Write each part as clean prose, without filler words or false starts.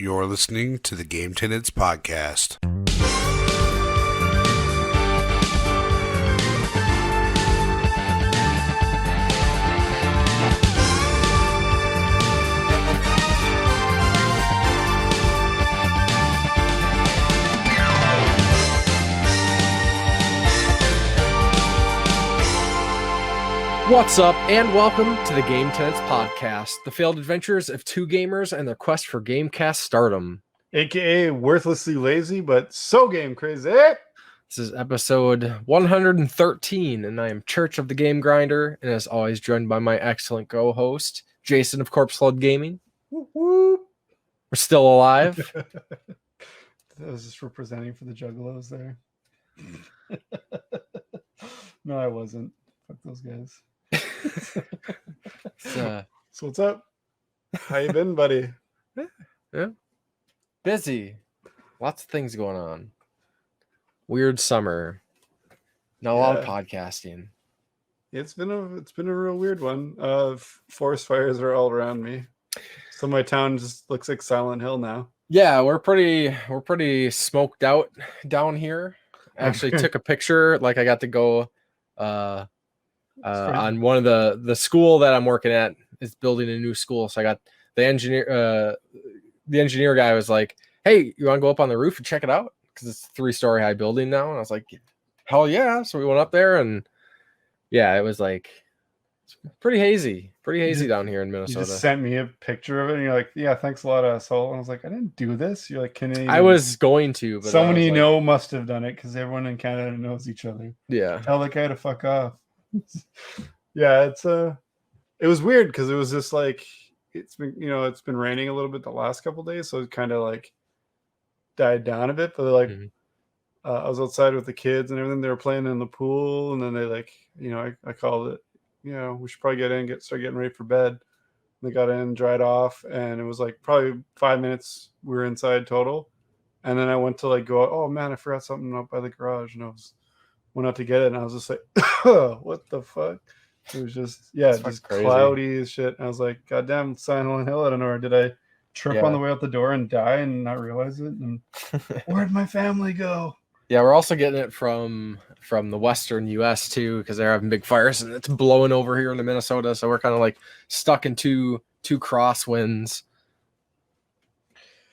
You're listening to the Game Tenants Podcast. What's up, and welcome to the Game Tenants Podcast, the failed adventures of two gamers and their quest for Gamecast stardom. AKA worthlessly lazy, but so game crazy. This is episode 113, and I am Church of the Game Grinder, and as always, joined by my excellent co-host, Jason of Corpse Flood Gaming. Whoop, whoop. We're still alive. I was just representing for the Juggalos there. No, I wasn't. Fuck those guys. So what's up? How you been, buddy? Yeah. Busy. Lots of things going on. Weird summer. Not a lot of podcasting. It's been a real weird one. Forest fires are all around me. So my town just looks like Silent Hill now. Yeah, we're pretty smoked out down here. I actually took a picture. Like I got to go on one of the school that I'm working at is building a new school. So I got the engineer guy was like, "Hey, you want to go up on the roof and check it out? Because it's a 3-story high building now." And I was like, "Hell yeah!" So we went up there, and yeah, it was like it's pretty hazy down here in Minnesota. You just sent me a picture of it, and you're like, "Yeah, thanks a lot, asshole." And I was like, "I didn't do this." You're like, "Can I was going to, but someone you know must have done it because everyone in Canada knows each other." Yeah, tell the guy to fuck off. Yeah, it was weird because it was just like it's been raining a little bit the last couple of days, so it kind of like died down a bit. But like I was outside with the kids and everything. They were playing in the pool, and then they I called it. We should probably get in, start getting ready for bed. They got in, dried off, and it was like probably 5 minutes we were inside total. And then I went to like go out, oh man, I forgot something up by the garage, and I went out to get it, and I was just like, what the fuck? It was just just cloudy as shit. And I was like, goddamn Silent Hill, I don't know, or did I trip on the way out the door and die and not realize it? And where'd my family go? Yeah, we're also getting it from the western US too, because they're having big fires and it's blowing over here into Minnesota. So we're kind of like stuck in two crosswinds.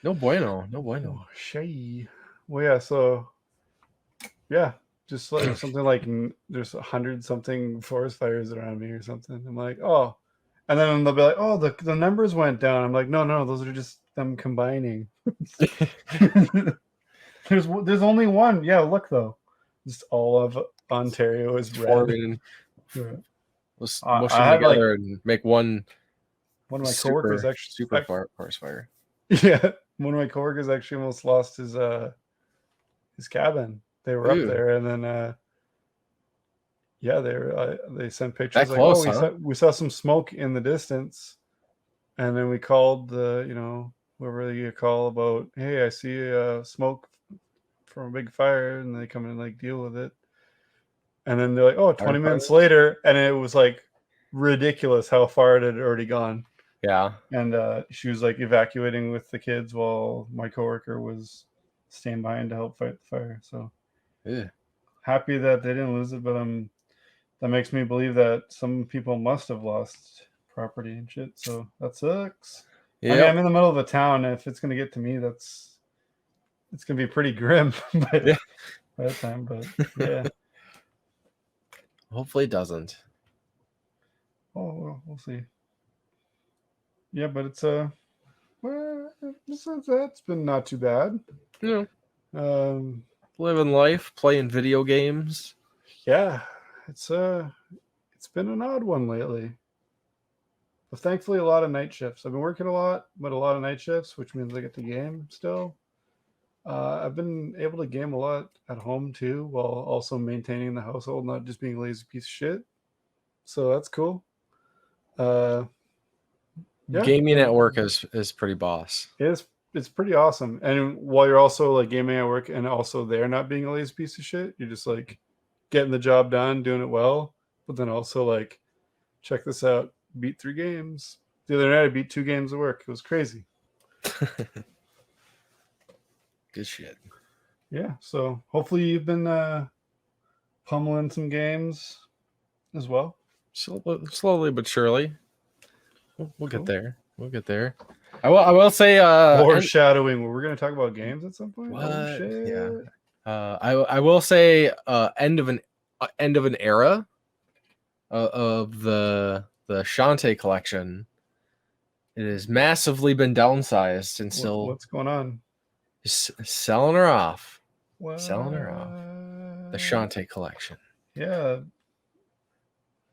No bueno. Oh, shay. Well, yeah, so yeah, just like something like there's 100-something forest fires around me or something. I'm like, oh, and then they'll be like, oh, the numbers went down. I'm like, no, those are just them combining. There's only one. Yeah, look though, just all of Ontario is red. Let's mush them together and make one. One of my coworkers actually super forest fire. Yeah, one of my coworkers actually almost lost his cabin. They were up there, and then they sent pictures like, close, we saw some smoke in the distance, and then we called whoever you call about, hey, I see smoke from a big fire, and they come in and like deal with it. And then they're like, oh, 20 minutes later, and it was like ridiculous how far it had already gone. Yeah. And she was like evacuating with the kids while my coworker was staying behind to help fight the fire. So happy that they didn't lose it, but that makes me believe that some people must have lost property and shit. So that sucks. Yeah, I mean, I'm in the middle of a town. If it's gonna get to me, it's gonna be pretty grim by that time. But yeah, hopefully it doesn't. Oh, well, we'll see. Yeah, but it's that's been not too bad. Yeah. Living life, playing video games. Yeah, it's been an odd one lately. But thankfully, a lot of night shifts. I've been working a lot, but a lot of night shifts, which means I get to game still. I've been able to game a lot at home too, while also maintaining the household, not just being a lazy piece of shit. So that's cool. Gaming at work is pretty boss. It's pretty awesome. And while you're also like gaming at work and also there not being a lazy piece of shit, you're just like getting the job done, doing it well, but then also like, check this out, beat 3 games. The other night I beat 2 games at work. It was crazy. Good shit. Yeah, so hopefully you've been pummeling some games as well. Slowly but surely. We'll get Cool. there. We'll get there. I will say Foreshadowing. We're going to talk about games at some point. What? Oh shit! Yeah. I will say end of an era of the Shantae collection. It has massively been downsized and still What's going on? selling her off. What? Selling her off. The Shantae collection. Yeah.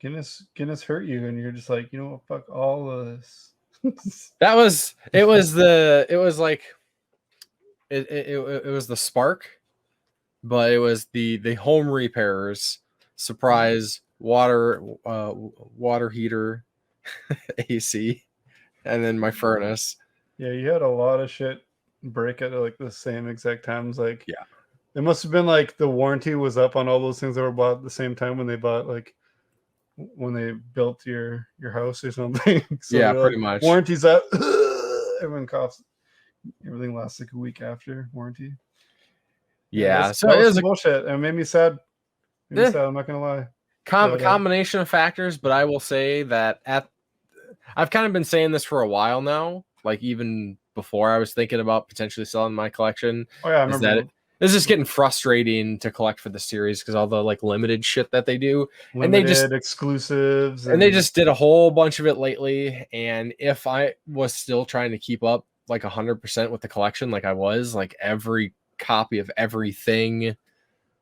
Guinness hurt you, and you're just like, you know what? Fuck all of this. It was the spark, but it was the home repairers surprise water heater AC, and then my furnace. Yeah, you had a lot of shit break at like the same exact times. Like, yeah, it must have been like the warranty was up on all those things that were bought at the same time when they built your house or something. So yeah, pretty much. Warranty's up. Everyone coughs. Everything lasts like a week after warranty. Yeah, so it was bullshit. It made me sad. I'm not gonna lie. Combination of factors, but I will say that I've kind of been saying this for a while now. Like even before I was thinking about potentially selling my collection. Oh yeah, I remember that. It's just getting frustrating to collect for the series because all the like limited shit that they do, and they just exclusives, and they just did a whole bunch of it lately. And if I was still trying to keep up like 100% with the collection, like I was, like every copy of everything,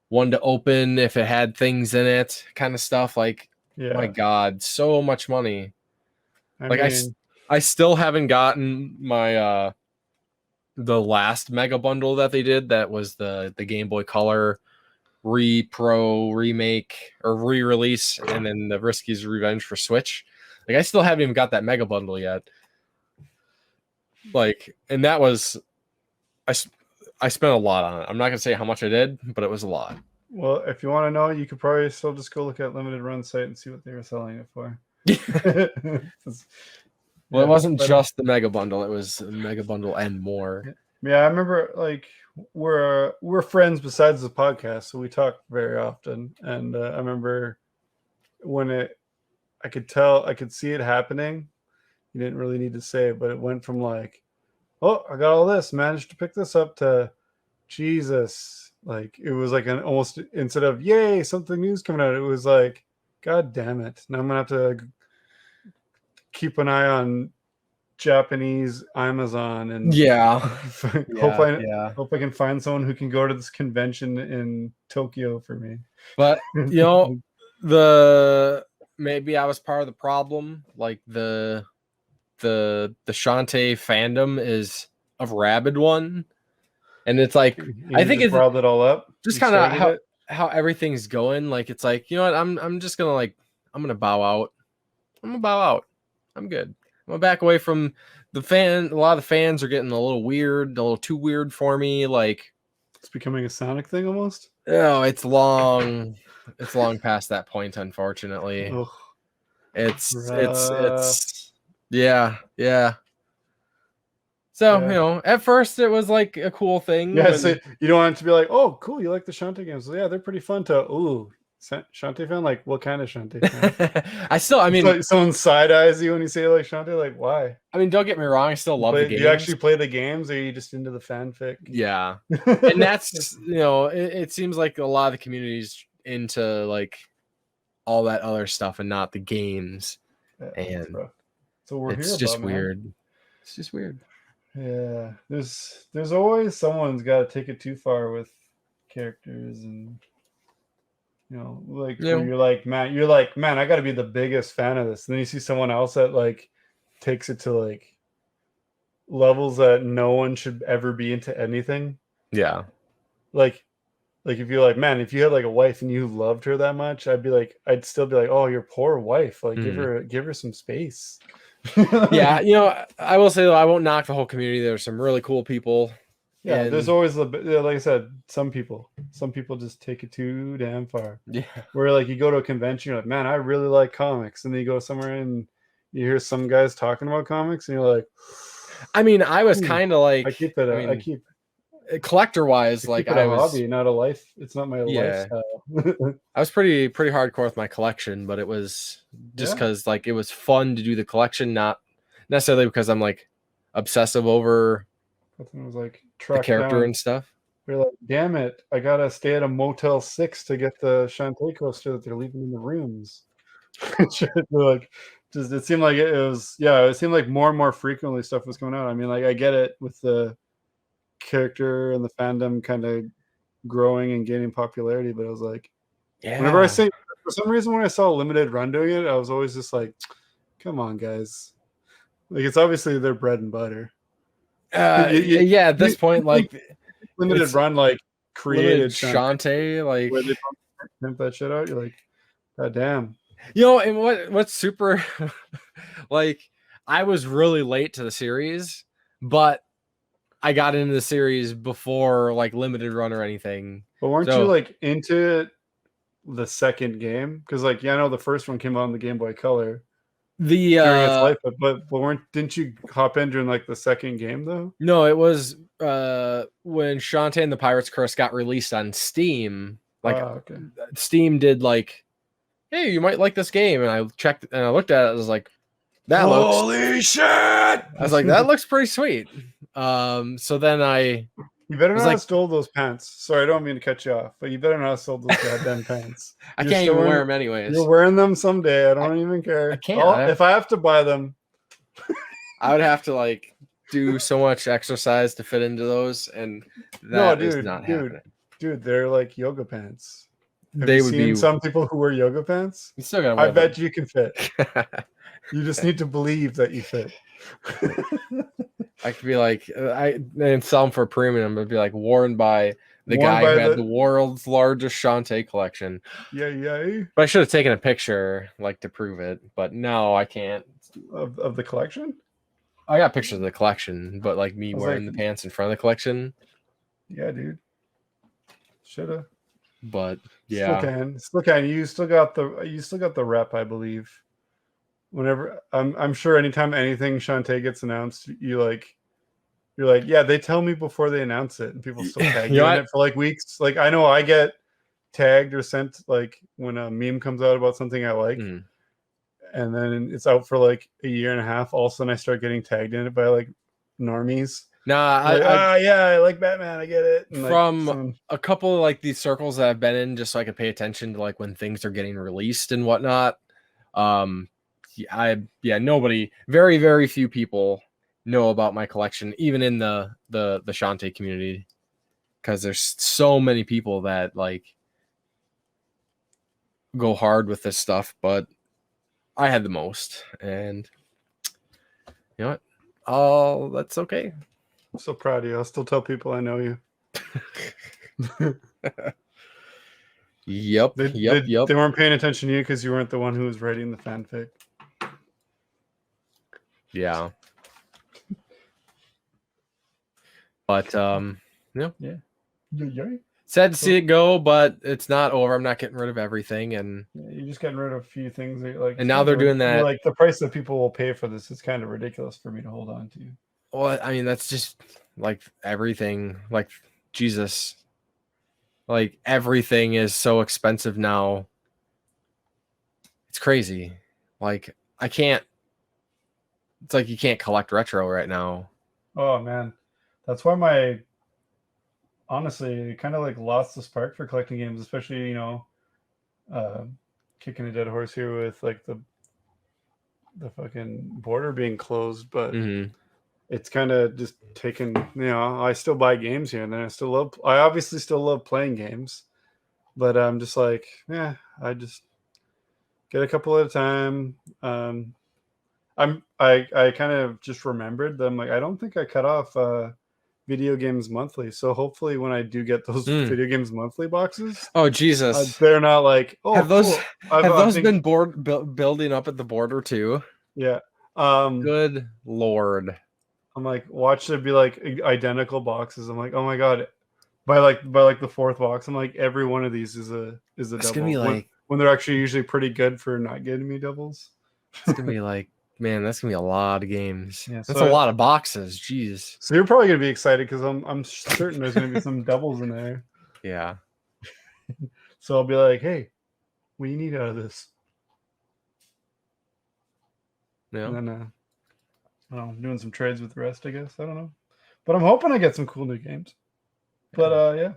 one to open if it had things in it, kind of stuff. Like, my God, so much money. I still haven't gotten my the last mega bundle that they did. That was the Game Boy Color Pro remake or re-release, and then the Risky's Revenge for Switch. Like, I still haven't even got that mega bundle yet. Like, and that was I spent a lot on it. I'm not gonna say how much I did, but it was a lot. Well, if you want to know, you could probably still just go look at Limited Run site and see what they were selling it for. Well, it wasn't just the mega bundle; it was a mega bundle and more. Yeah, I remember. Like, we're friends besides the podcast, so we talk very often. And I remember when I could see it happening. You didn't really need to say it, but it went from like, oh, I got all this, managed to pick this up, to Jesus. Like, it was like an almost, instead of yay, something new's coming out, it was like, God damn it. Now I'm gonna have to keep an eye on Japanese Amazon and hope I can find someone who can go to this convention in Tokyo for me. But maybe I was part of the problem. Like the Shantae fandom is a rabid one, and it's like I think it's brought it all up. Just kind of how everything's going. Like, it's like, you know what, I'm just gonna I'm gonna bow out. I'm good. I'm gonna back away from the fan. A lot of the fans are getting a little too weird for me. Like, it's becoming a Sonic thing almost. Oh, it's long past that point, unfortunately. Ugh. It's yeah. So, at first it was like a cool thing. Yeah, so you don't want it to be like, oh, cool, you like the Shantae games. So, yeah, they're pretty fun to, ooh, Shantae fan? Like, what kind of Shantae fan? I mean, like someone side eyes you when you say like Shantae, like, why? I mean, don't get me wrong, I still love the games. Do you actually play the games, or are you just into the fanfic? Yeah. And that's, it seems like a lot of the community's into like all that other stuff and not the games. Yeah, and so we're it's just weird. It's just weird. Yeah. There's always someone's got to take it too far with characters, and when you're like, man, I got to be the biggest fan of this. And then you see someone else that like takes it to like levels that no one should ever be into anything. Yeah. Like if you're like, man, if you had like a wife and you loved her that much, I'd still be like, oh, your poor wife. Like, give her some space. Yeah. I will say though, I won't knock the whole community. There's some really cool people. Yeah, there's always like I said, some people just take it too damn far. Yeah. Where like you go to a convention, you're like, man, I really like comics, and then you go somewhere and you hear some guys talking about comics, and you're like, I mean, I was kind of like, I keep collector wise, like Keep it a hobby, not a life. It's not my lifestyle. I was pretty hardcore with my collection, but it was just because like it was fun to do the collection, not necessarily because I'm like obsessive over It was like the character and stuff. You're like, damn it, I gotta stay at a Motel 6 to get the Shantae coaster that they're leaving in the rooms. Like, just it seemed like it seemed like more and more frequently stuff was coming out. I mean, like I get it with the character and the fandom kind of growing and gaining popularity, but I was like, whenever I say, for some reason when I saw Limited Run doing it, I was always just like, come on guys, like it's obviously their bread and butter. At this point, like Limited Run like created Shantae, like where they pimp that shit out. You're like, god damn. And what's super like, I was really late to the series, but I got into the series before like Limited Run or anything. But weren't you like into the second game? Because like, I know the first one came out on the Game Boy Color during its life, but didn't you hop in during like the second game though? No, it was when Shantae and the Pirate's Curse got released on Steam. Like Steam did like, hey, you might like this game, and I checked and I looked at it. I was like, holy shit! I was like, that looks pretty sweet. So then you better not have stole those pants. Sorry, I don't mean to cut you off, but you better not have stole those goddamn pants. I can't even wear them anyways. You're wearing them someday. I don't even care. I can't. If I have to buy them, I would have to like do so much exercise to fit into those, and that is not happening. Dude, they're like yoga pants. Have They you would seen be some people who wear yoga pants. You still gotta wear I bet you can fit. You just need to believe that you fit. I could be like, and sell them for premium, but be like worn by the guy who had the world's largest Shantae collection. Yeah. But I should have taken a picture, like, to prove it. But no, I can't. Of the collection? I got pictures of the collection, but like me wearing the pants in front of the collection. Yeah, dude. Shoulda. But yeah, still can. You still got the rep, I believe. Whenever I'm sure anytime anything Shantae gets announced, you're like, yeah, they tell me before they announce it, and people still tag you in it for like weeks. Like I know I get tagged or sent like when a meme comes out about something I like, and then it's out for like a year and a half. All of a sudden, I start getting tagged in it by like normies. Nah, I like Batman. I get it. And from a couple of like these circles that I've been in, just so I can pay attention to like when things are getting released and whatnot. Nobody, very, very few people know about my collection, even in the Shantae community, because there's so many people that like go hard with this stuff. But I had the most, and you know what? That's okay. I'm so proud of you. I'll still tell people I know you. Yep. They weren't paying attention to you because you weren't the one who was writing the fanfic. Yeah. But Yeah. Sad to see it go, but it's not over. I'm not getting rid of everything, and you're just getting rid of a few things that like. And now they're doing that. Like the price that people will pay for this is kind of ridiculous for me to hold on to. Well, I mean, that's just like everything. Like Jesus, like everything is so expensive now. It's crazy. Like I can't. It's like you can't collect retro right now. Oh man, that's why honestly kind of like lost the spark for collecting games, especially kicking a dead horse here with like the fucking border being closed, but it's kind of just taken. I still buy games here and then. I obviously still love playing games, but I'm just like, I just get a couple at a time. I kind of just remembered that I'm like, I don't think I cut off Video Games Monthly. So hopefully when I do get those Video Games Monthly boxes, oh Jesus, they're not like, have those been building up at the border too? Yeah. Good Lord. I'm like, watch there be like identical boxes. I'm like, oh my god. By like the fourth box, I'm like, every one of these is a double. Gonna be like when they're actually usually pretty good for not getting me doubles. It's gonna be like Man, that's gonna be a lot of games. Yeah, That's so a lot of boxes. Jeez. So you're probably gonna be excited because I'm certain there's gonna be some doubles in there. Yeah. So I'll be like, hey, what do you need out of this? Yeah. And then I don't know, doing some trades with the rest, I guess. I don't know. But I'm hoping I get some cool new games. But yeah.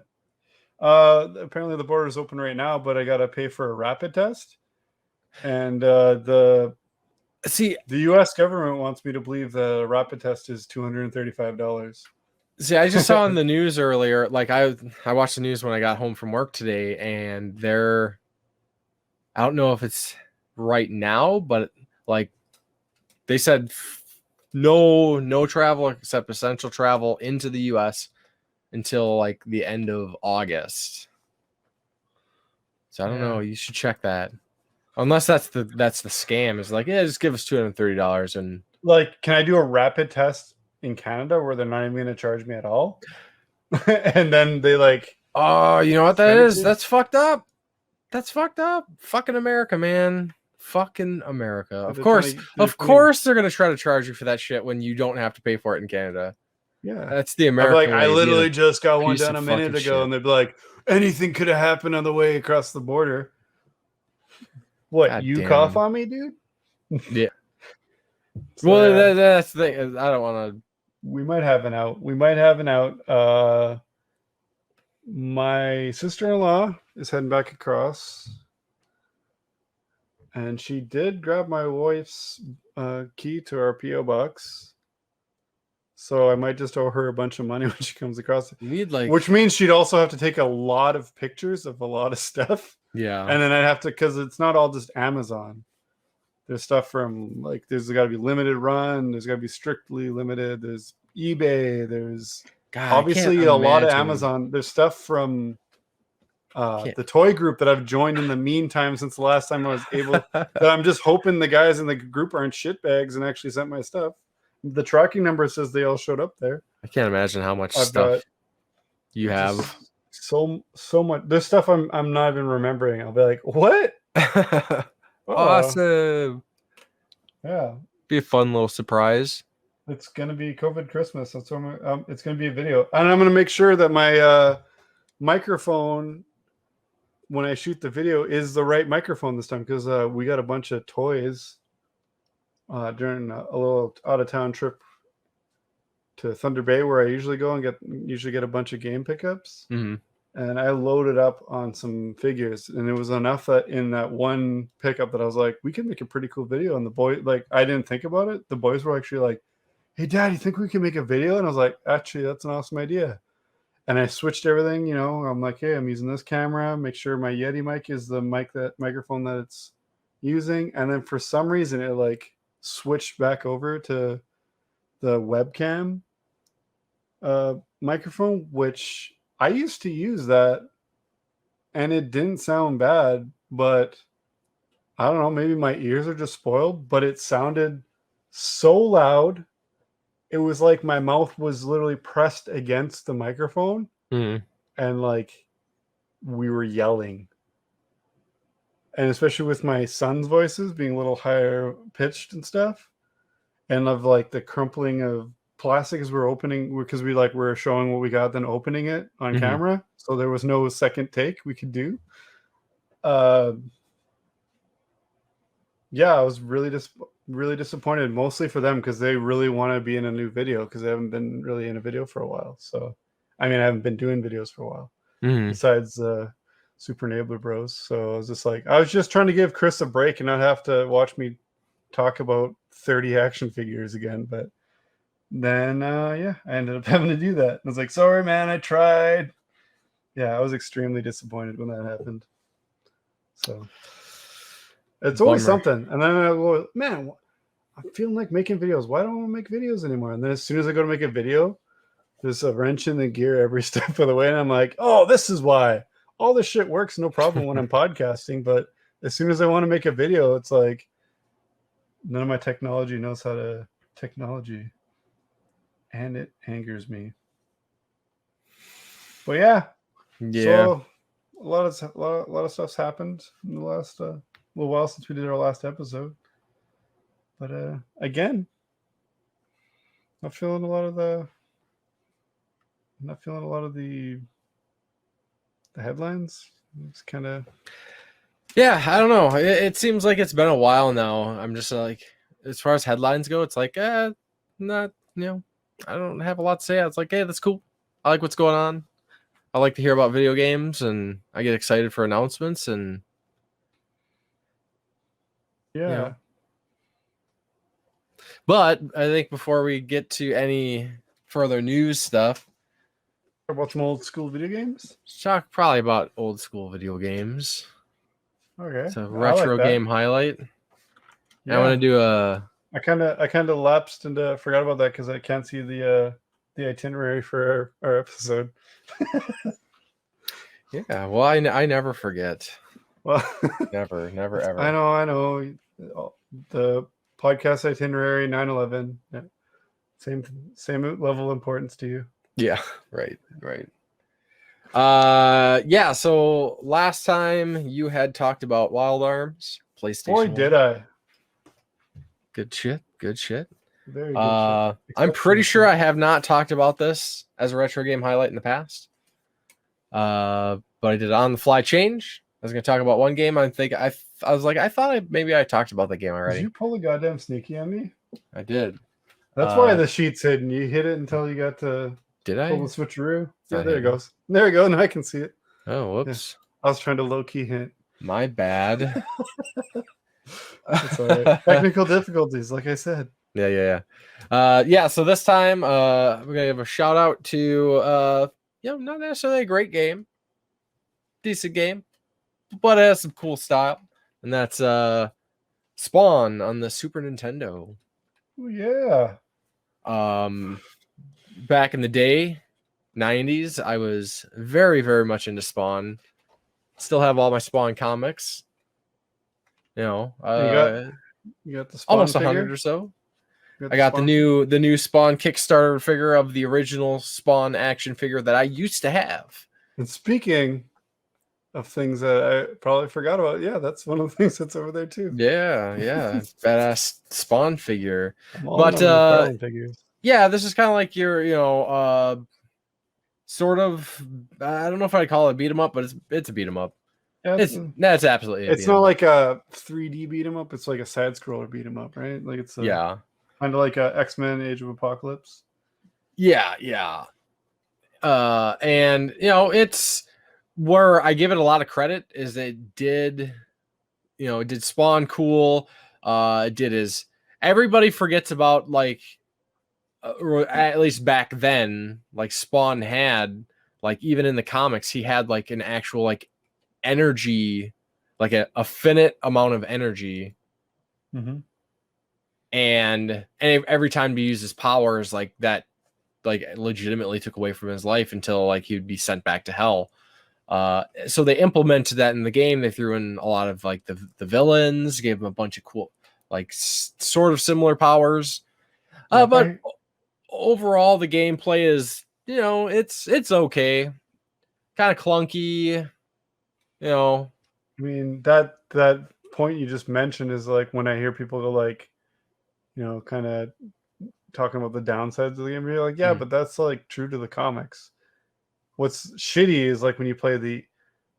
Apparently the border is open right now, but I gotta pay for a rapid test. And the US government wants me to believe the rapid test is $235. See, I just saw in the news earlier, like I watched the news when I got home from work today, and I don't know if it's right now, but like they said no travel except essential travel into the US until like the end of August. So I don't know. You should check that. Unless that's the scam. It's like, yeah, just give us $230 and like, can I do a rapid test in Canada where they're not even going to charge me at all? And then they like, oh, you know what that is? That's fucked up. That's fucked up. Fucking America, man. Fucking America. Of course they're gonna try to charge you for that shit when you don't have to pay for it in Canada. Yeah, that's the American way. I literally just got one done a minute ago, and they'd be like, anything could have happened on the way across the border. What, God, you cough on me, dude? Yeah. So, well, that's the thing. I don't want to. We might have an out. My sister-in-law is heading back across, and she did grab my wife's key to our P.O. box. So I might just owe her a bunch of money when she comes across. Which means she'd also have to take a lot of pictures of a lot of stuff. Yeah. And then I'd have to, because it's not all just Amazon. There's stuff from, like, there's got to be limited run. There's got to be strictly limited. There's eBay. There's obviously a lot of Amazon. There's stuff from the toy group that I've joined in the meantime since the last time I was able. That I'm just hoping the guys in the group aren't shitbags and actually sent my stuff. The tracking number says they all showed up there. I can't imagine how much stuff you have. So much. There's stuff I'm not even remembering. I'll be like, what? Awesome. Yeah. Be a fun little surprise. It's gonna be COVID Christmas. That's what it's gonna be a video, and I'm gonna make sure that my microphone, when I shoot the video, is the right microphone this time, because we got a bunch of toys during a little out of town trip to Thunder Bay, where I usually go and get a bunch of game pickups. Mm-hmm. And I loaded up on some figures, and it was enough that in that one pickup that I was like, we can make a pretty cool video. And the boy, like, I didn't think about it. The boys were actually like, hey, Dad, you think we can make a video? And I was like, actually, that's an awesome idea. And I switched everything, you know. I'm like, hey, I'm using this camera. Make sure my Yeti mic is the microphone that it's using. And then for some reason, it like switched back over to the webcam microphone, which I used to use that, and it didn't sound bad, but I don't know, maybe my ears are just spoiled, but it sounded so loud. It was like my mouth was literally pressed against the microphone, and like we were yelling. And especially with my son's voices being a little higher pitched and stuff, and of like the crumpling of plastic as we're opening, because we're showing what we got, then opening it on camera, so there was no second take we could do. I was really disappointed, mostly for them, because they really want to be in a new video, because they haven't been really in a video for a while. So I haven't been doing videos for a while, besides Super Neighbor Bros. So I was just trying to give Chris a break and not have to watch me talk about 30 action figures again. But then I ended up having to do that. I was like, sorry, man, I tried. Yeah, I was extremely disappointed when that happened. So it's always something. And then I go, man, I'm feeling like making videos. Why don't I make videos anymore? And then as soon as I go to make a video, there's a wrench in the gear every step of the way. And I'm like, oh, this is why. All this shit works no problem when I'm podcasting. But as soon as I want to make a video, it's like none of my technology knows how to technology. And it angers me. But yeah. So a lot of stuff's happened in the last little while since we did our last episode. But again, not feeling a lot of the headlines. It's kind of Yeah, I don't know. It seems like it's been a while now. I'm just like, as far as headlines go, it's like, not, I don't have a lot to say. It's like, hey, that's cool. I like what's going on. I like to hear about video games, and I get excited for announcements, and yeah. But I think before we get to any further news stuff, About some old school video games. let's talk probably about old school video games. Okay, It's a I retro like that. game highlight. Yeah. I want to do a. I kind of lapsed and forgot about that because I can't see the itinerary for our episode. Yeah, well, I never forget. Well, Never ever. I know. The podcast itinerary 9/11. Yeah. Same level of importance to you. Yeah, right. Yeah. So last time you had talked about Wild Arms, PlayStation. Boy, 1. did I! Good shit. Very good. I'm pretty sure I have not talked about this as a retro game highlight in the past. But I did on the fly change. I was gonna talk about one game. I thought maybe I talked about the game already. Did you pull a goddamn sneaky on me? I did. That's why the sheet's hidden. You hit it until you got to Did I? pull the switcheroo. Yeah, I there it hit goes. There we go. Now I can see it. Oh, whoops. I was trying to low key hint. My bad. That's all right. Technical difficulties, like I said. Yeah. So this time, we're gonna give a shout out to not necessarily a great game, decent game, but it has some cool style, and that's Spawn on the Super Nintendo. Oh, yeah. Back in the day, 90s, I was very, very much into Spawn. Still have all my Spawn comics. You got the Spawn almost figure? 100 or so. You I got Spawn the new Spawn Kickstarter figure of the original Spawn action figure that I used to have. And speaking of things that I probably forgot about, yeah, that's one of the things that's over there too. Yeah, badass Spawn figure. But figures. Yeah, this is kind of like your, sort of. I don't know if I'd call it a beat 'em up, but it's a beat 'em up. Yeah, It's absolutely. It's not like a 3D beat 'em up. It's like a side scroller beat 'em up, right? Like it's kind of like a X-Men Age of Apocalypse. Yeah. And it's where I give it a lot of credit is it did Spawn cool. It did is everybody forgets about like, or at least back then, like Spawn had like even in the comics he had like an actual like energy, like a finite amount of energy. Mm-hmm. And every time he used his powers, like that, like legitimately took away from his life until like he would be sent back to hell. So they implemented that in the game. They threw in a lot of like the villains, gave him a bunch of cool, like sort of similar powers. But overall, the gameplay is, it's okay, kind of clunky. I mean, that point you just mentioned is like when I hear people go like, kind of talking about the downsides of the game, you're like, yeah, but that's like true to the comics. What's shitty is like when you play the,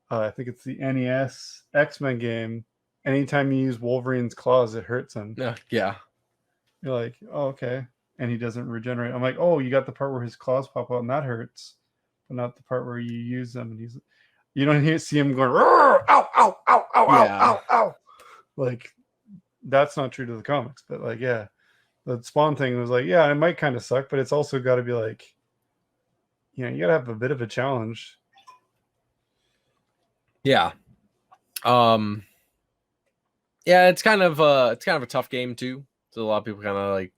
I think it's the NES X-Men game, anytime you use Wolverine's claws, it hurts him. Yeah. You're like, oh, okay. And he doesn't regenerate. I'm like, oh, you got the part where his claws pop out and that hurts, but not the part where you use them and you don't see him going, ow, ow, ow, ow, ow, ow. Like, that's not true to the comics. But like, yeah, the Spawn thing was like, yeah, it might kind of suck, but it's also got to be like, you got to have a bit of a challenge. Yeah. Yeah, it's kind of a tough game too. So a lot of people kind of like,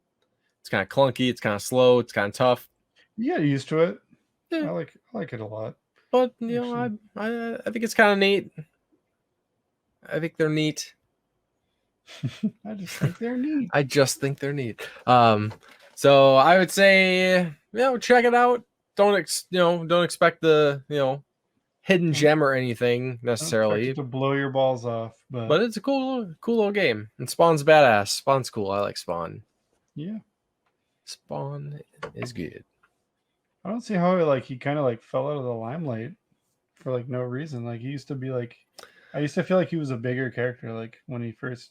it's kind of clunky, it's kind of slow, it's kind of tough. You get used to it. Yeah. I like it a lot. But I think it's kind of neat. I think they're neat. I just think they're neat. I just think they're neat. So I would say, check it out. Don't expect the, hidden gem or anything I don't expect necessarily, it to blow your balls off, but it's a cool little game. And Spawn's badass. Spawn's cool. I like Spawn. yeah. Spawn is good. I don't see how he kind of fell out of the limelight for no reason. He used to be I used to feel like he was a bigger character when he first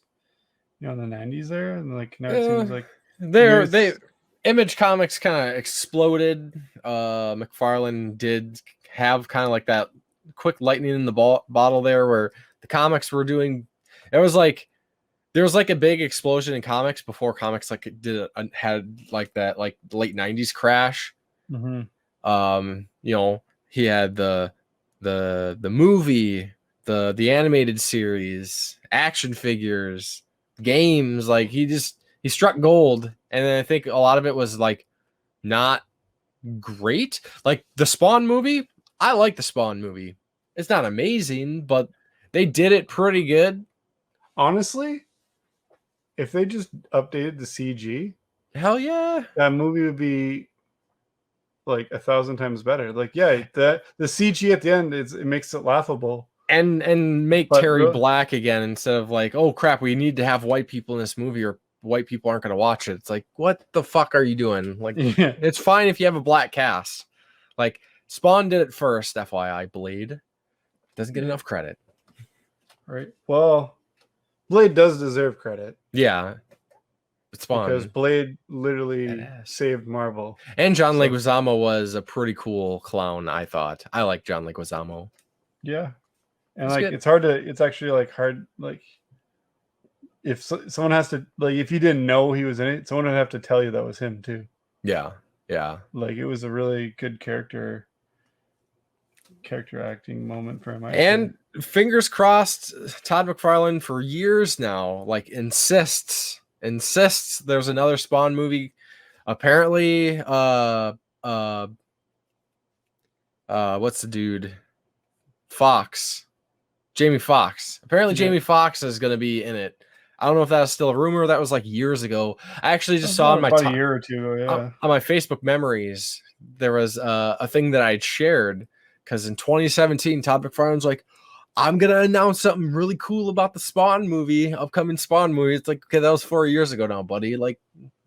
in the 90s there, and now it seems like they Image Comics kind of exploded. McFarlane did have kind of that quick lightning in the bottle there, where the comics were doing. It was there was a big explosion in comics before comics had that late 90s crash. Mm-hmm. He had the movie, the animated series, action figures, games. He struck gold, and then I think a lot of it was not great. The Spawn movie, I like the Spawn movie. It's not amazing, but they did it pretty good. Honestly, if they just updated the CG, hell yeah, that movie would be 1,000 times better. The CG at the end it makes it laughable. And make Terry Black again instead of oh crap, we need to have white people in this movie or white people aren't going to watch it. It's what the fuck are you doing? It's fine if you have a black cast. Spawn did it first, FYI. Blade doesn't get enough credit. Right. Well, Blade does deserve credit. Yeah. It's Spawn. Because Blade literally saved Marvel. And John Leguizamo was a pretty cool clown, I thought. I like John Leguizamo. Yeah. And it's hard to, it's actually hard, if someone has to, if you didn't know he was in it, someone would have to tell you that was him too. Yeah. Yeah. It was a really good character acting moment for him. And fingers crossed, Todd McFarlane for years now, insists there's another Spawn movie. Apparently, what's the dude? Jamie Foxx. Apparently, Jamie Foxx is going to be in it. I don't know if that was still a rumor. That was years ago. I actually just saw on a year or two. Yeah. On my Facebook memories, there was a thing that I had shared because in 2017, Todd McFarlane's I'm going to announce something really cool about the Spawn movie, upcoming Spawn movie. It's okay, that was 4 years ago now, buddy.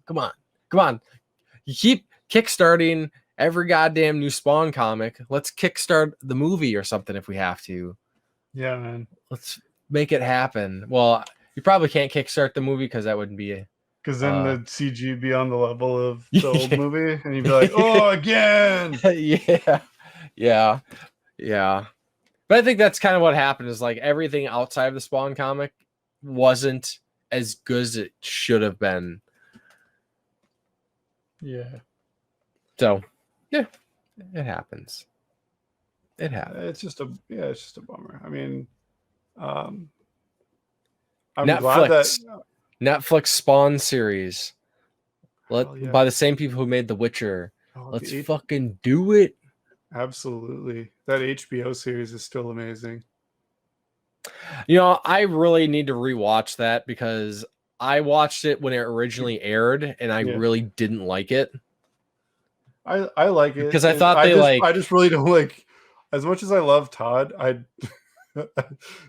Come on. You keep kickstarting every goddamn new Spawn comic. Let's kickstart the movie or something if we have to. Yeah, man. Let's make it happen. Well, you probably can't kickstart the movie because that wouldn't be because then the CG would be on the level of the old movie, and you'd be oh, again. Yeah. But I think that's kind of what happened is everything outside of the Spawn comic wasn't as good as it should have been. Yeah. So, yeah, it happens. It's just a bummer. I mean, I'm glad that Netflix Spawn series by the same people who made The Witcher. Let's fucking do it. Absolutely. That HBO series is still amazing. I really need to rewatch that because I watched it when it originally aired and I really didn't like it. I like it because I thought I just really don't like. As much as I love Todd,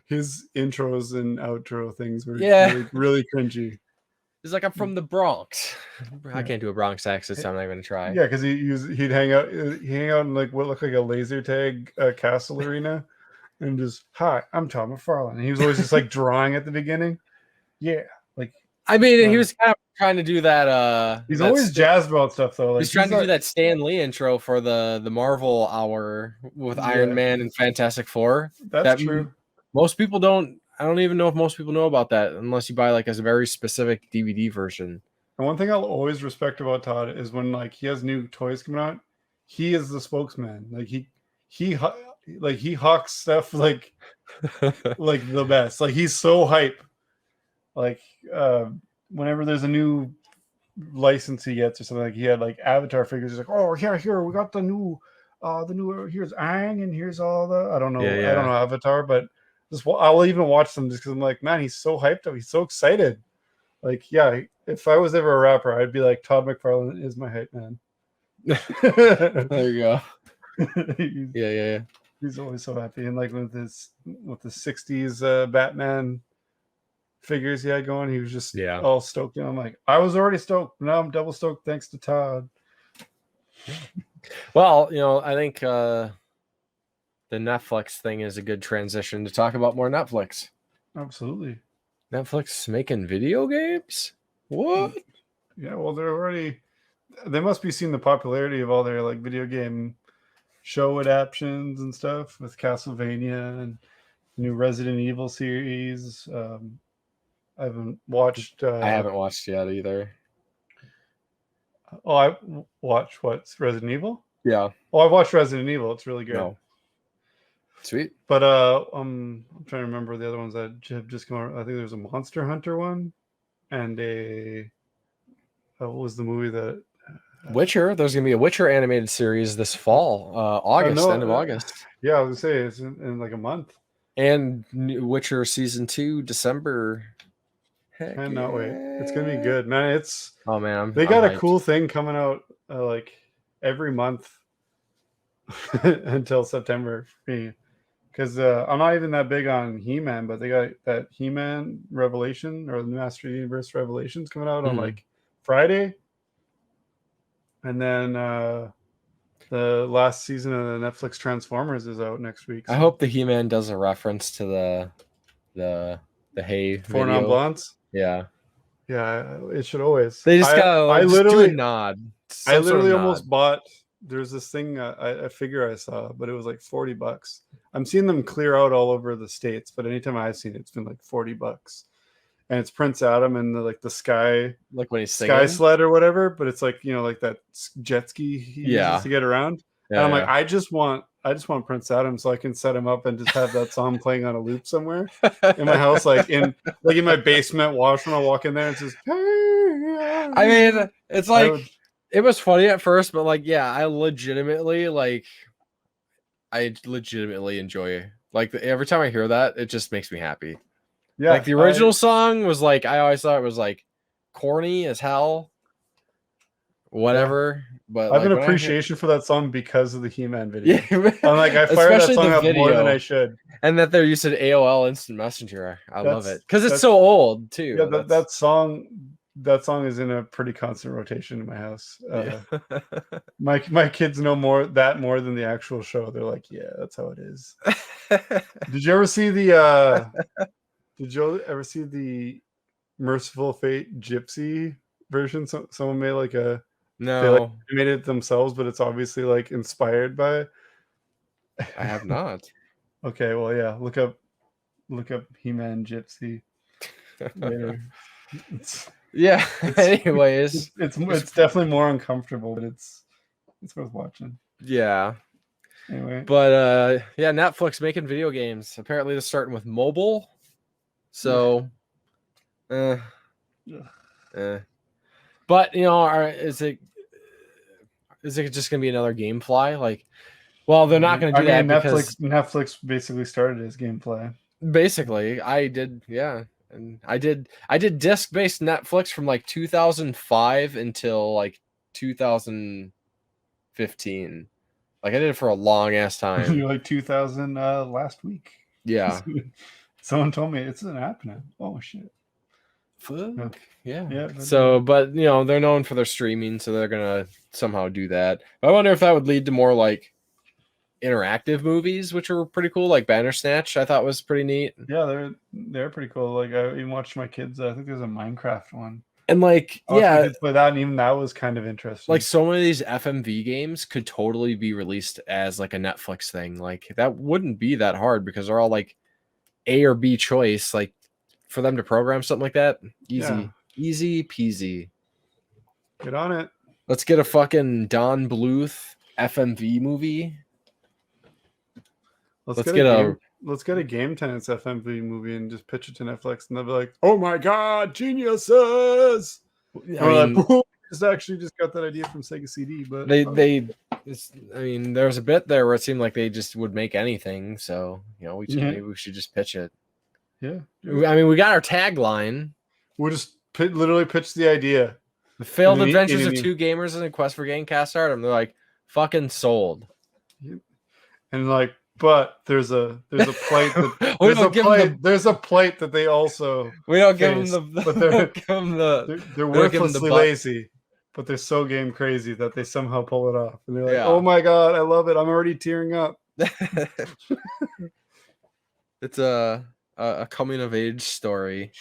his intros and outro things were really cringy. He's I'm from the Bronx. I can't do a Bronx accent, so I'm not even gonna try. Yeah, because he'd hang out in what looked like a laser tag castle arena, and just hi, I'm Todd McFarlane. And he was always just drawing at the beginning. Yeah, I mean, he was kind of trying to do that. He's always jazzed about stuff though. He's trying to do that Stan Lee intro for the Marvel Hour with Iron Man and Fantastic Four. That's true. Most people don't. I don't even know if most people know about that unless you buy a very specific DVD version. And one thing I'll always respect about Todd is when he has new toys coming out, he is the spokesman. He hawks stuff the best. He's so hype. Whenever there's a new license he gets or something, he had Avatar figures. He's oh here we got the new here's Aang and here's all the I don't know Avatar, but I'll even watch them just because I'm man, he's so hyped up, he's so excited. If I was ever a rapper, I'd be Todd McFarlane is my hype man. There you go. Yeah. He's always so happy, and like with the '60s Batman figures he had going, he was just all stoked. And I'm like, I was already stoked. Now I'm double stoked thanks to Todd. Well, I think the Netflix thing is a good transition to talk about more Netflix. Absolutely. Netflix making video games? What? Yeah, well, they must be seeing the popularity of all their like video game show adaptions and stuff with Castlevania and the new Resident Evil series. I haven't watched yet either. Oh, I watched what's Resident Evil? Yeah. Oh, I've watched Resident Evil. It's really good. No. Sweet. But I'm trying to remember the other ones that have just come out. I think there's a Monster Hunter one and what was the movie that Witcher? There's gonna be a Witcher animated series this fall, end of August. Yeah, I was gonna say it's in like a month. And Witcher season 2, December. Heck, cannot wait. It's gonna be good, man. They got a cool thing coming out like every month until September for me. Because I'm not even that big on He-Man, but they got that He-Man Revelation or the Master of the Universe Revelations coming out on like Friday. And then the last season of the Netflix Transformers is out next week. So. I hope the He-Man does a reference to the Hey Four Non-Blondes? Yeah. Yeah, it should always. They just do a nod. I literally almost bought. There's this thing I figure I saw, but it was like $40. I'm seeing them clear out all over the States, but anytime I've seen it, it's been like $40. And it's Prince Adam and the sky, like when he's singing? Sky sled or whatever, but it's like like that jet ski he uses to get around. And I'm like, I just want Prince Adam so I can set him up and just have that song playing on a loop somewhere in my house, like in my basement washroom. I walk in there and it's just. I mean, it's like it was funny at first, but like, yeah, I legitimately enjoy it. Like every time I hear that, it just makes me happy. Yeah, like the original song was like, I always thought it was like corny as hell. Whatever, but I have an appreciation for that song because of the He-Man video. Yeah, I'm like, I fire that song up more than I should. And that they're used to AOL Instant Messenger. I love it because it's so old too. Yeah, that song is in a pretty constant rotation in my house. My kids know more than the actual show. They're like, yeah, that's how it is. Did you ever see the Merciful Fate Gypsy version? Someone made like a. No, they made it themselves, but it's obviously like inspired by. I have not. Okay, well, yeah, look up He-Man Gypsy later. Anyways, it's definitely more uncomfortable, but it's worth watching. Yeah. Anyway, but Netflix making video games. Apparently, they're starting with mobile. So, But is it just gonna be another GameFly? Like, well, they're not gonna do that because Netflix basically started as GameFly. Basically, I did, and I did disc-based Netflix from like 2005 until like 2015. Like I did it for a long ass time. You're like 2000 last week. Yeah. Someone told me it's an app now. Oh shit. Fuck. Yeah. So, but they're known for their streaming, so they're gonna somehow do that. But I wonder if that would lead to more like interactive movies, which are pretty cool, like Bandersnatch. I thought was pretty neat. Yeah, they're pretty cool. Like I even watched my kids. I think there's a Minecraft one. And like, kids play that, and even that was kind of interesting. Like so many of these FMV games could totally be released as like a Netflix thing. Like that wouldn't be that hard because they're all like A or B choice. Like for them to program something like that, easy peasy. Get on it. Let's get a fucking Don Bluth FMV movie. Let's get a Game Tenants FMV movie and just pitch it to Netflix, and they'll be like, "Oh my god, geniuses!" Just got that idea from Sega CD, but there's a bit there where it seemed like they just would make anything. So maybe we should just pitch it. Yeah, I mean, we got our tagline. We'll just literally pitch the idea. The failed adventures of two gamers in a quest for game cast art. And they're like, fucking sold. And like, But there's a plate that We don't give them there's a plate that they also We don't give them face, the. but we they're don't give them the. they're we don't give 'em the worthlessly butt. lazy, but they're so game crazy that they somehow pull it off. And they're like, Yeah. "Oh my god, I love it! I'm already tearing up." It's a coming of age story.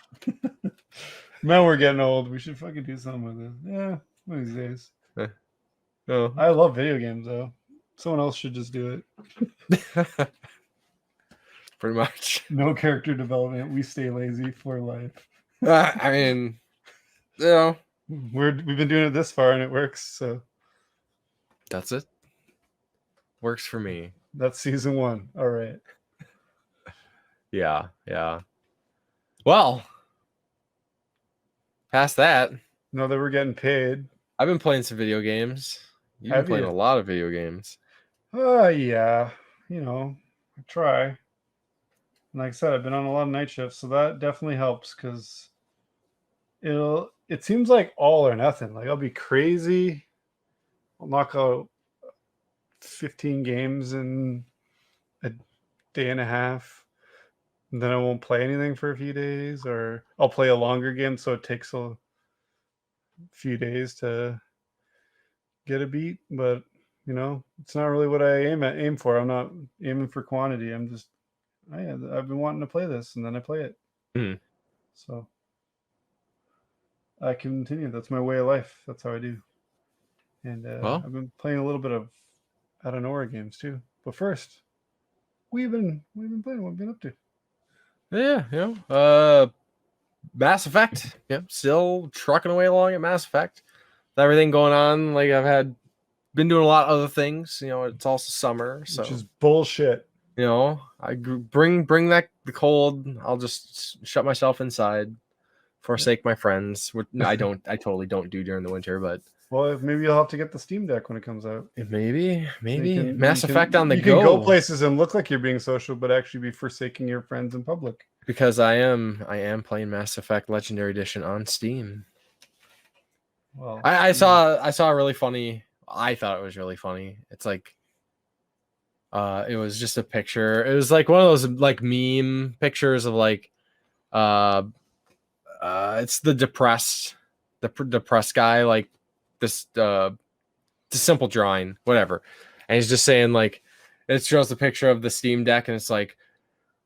Man, we're getting old. We should fucking do something with it. Yeah, one of these days. No. I love video games though. Someone else should just do it. Pretty much. No character development. We stay lazy for life. I mean, you know, We've been doing it this far and it works. So that's it. Works for me. that's season 1. All right. Yeah. Well, past that, Now that we're getting paid. I've been playing some video games. You've Have been playing you? a lot of video games. Yeah. I try. And like I said, I've been on a lot of night shifts, so that definitely helps because it seems like all or nothing. Like I'll be crazy. I'll knock out 15 games in a day and a half. And then I won't play anything for a few days, or I'll play a longer game, so it takes a few days to get a beat. But it's not really what I aim for. I'm not aiming for quantity. I'm just I've been wanting to play this, and then I play it. Mhm. So I continue. That's my way of life. That's how I do. And Well. I've been playing a little bit of out of nowhere games too. But first, we've been playing. What have we been up to? Yeah, Mass Effect. Yep, still trucking away along at Mass Effect. With everything going on, like been doing a lot of other things. It's also summer, so Which is bullshit. I bring that the cold. I'll just shut myself inside, forsake my friends. Which I totally don't do during the winter, but Well, maybe you'll have to get the Steam Deck when it comes out. maybe You Mass Effect on the you go. can go places and look like you're being social, but actually be forsaking your friends in public. Because I am playing Mass Effect Legendary Edition on Steam. Well, I saw a really funny. I thought it was really funny. It's like, it was just a picture. It was like one of those like meme pictures of like, it's the depressed guy, like this, the simple drawing, whatever. And he's just saying like, it shows the picture of the Steam Deck, and it's like,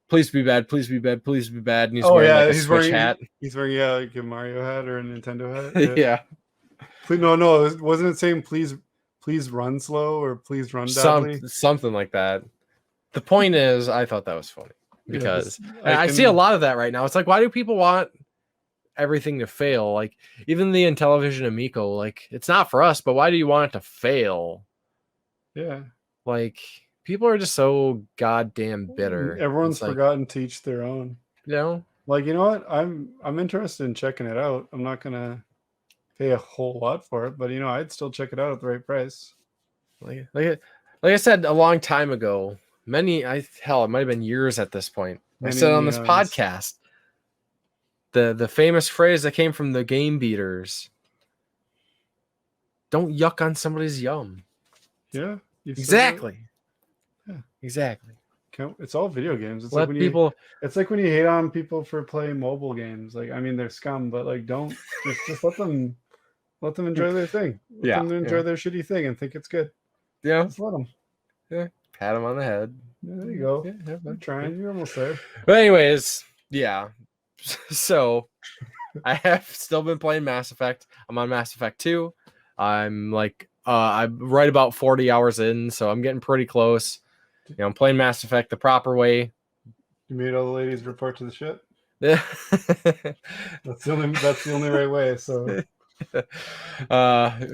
please be bad, please be bad, please be bad. And he's wearing like a Switch hat. He's wearing like a Mario hat or a Nintendo hat. Yeah. Please, no, wasn't it saying please run slow or please run badly? Something like that. The point is, I thought that was funny because I see a lot of that right now. It's like, why do people want everything to fail? Like even the Intellivision Amico, like it's not for us, but why do you want it to fail? Yeah. Like people are just so goddamn bitter. Everyone's forgotten to each their own. Like, you know what? I'm interested in checking it out. I'm not gonna pay a whole lot for it, but I'd still check it out at the right price. Like I said a long time ago, it might have been years at this point. I said on this podcast, the famous phrase that came from the Game Beaters: "Don't yuck on somebody's yum." Yeah, exactly. Yeah, exactly. It's all video games. It's Let like people. It's like when you hate on people for playing mobile games. Like, I mean, they're scum, but like, don't just let them enjoy their thing. Let them enjoy their shitty thing and think it's good. Yeah, just let them. Yeah, pat them on the head. Yeah, there you go. I'm trying. You're almost there. But anyways, yeah. So I have still been playing Mass Effect. I'm on Mass Effect 2. I'm like, I'm right about 40 hours in, so I'm getting pretty close. I'm playing Mass Effect the proper way. You made all the ladies report to the ship. Yeah. That's the only right way. So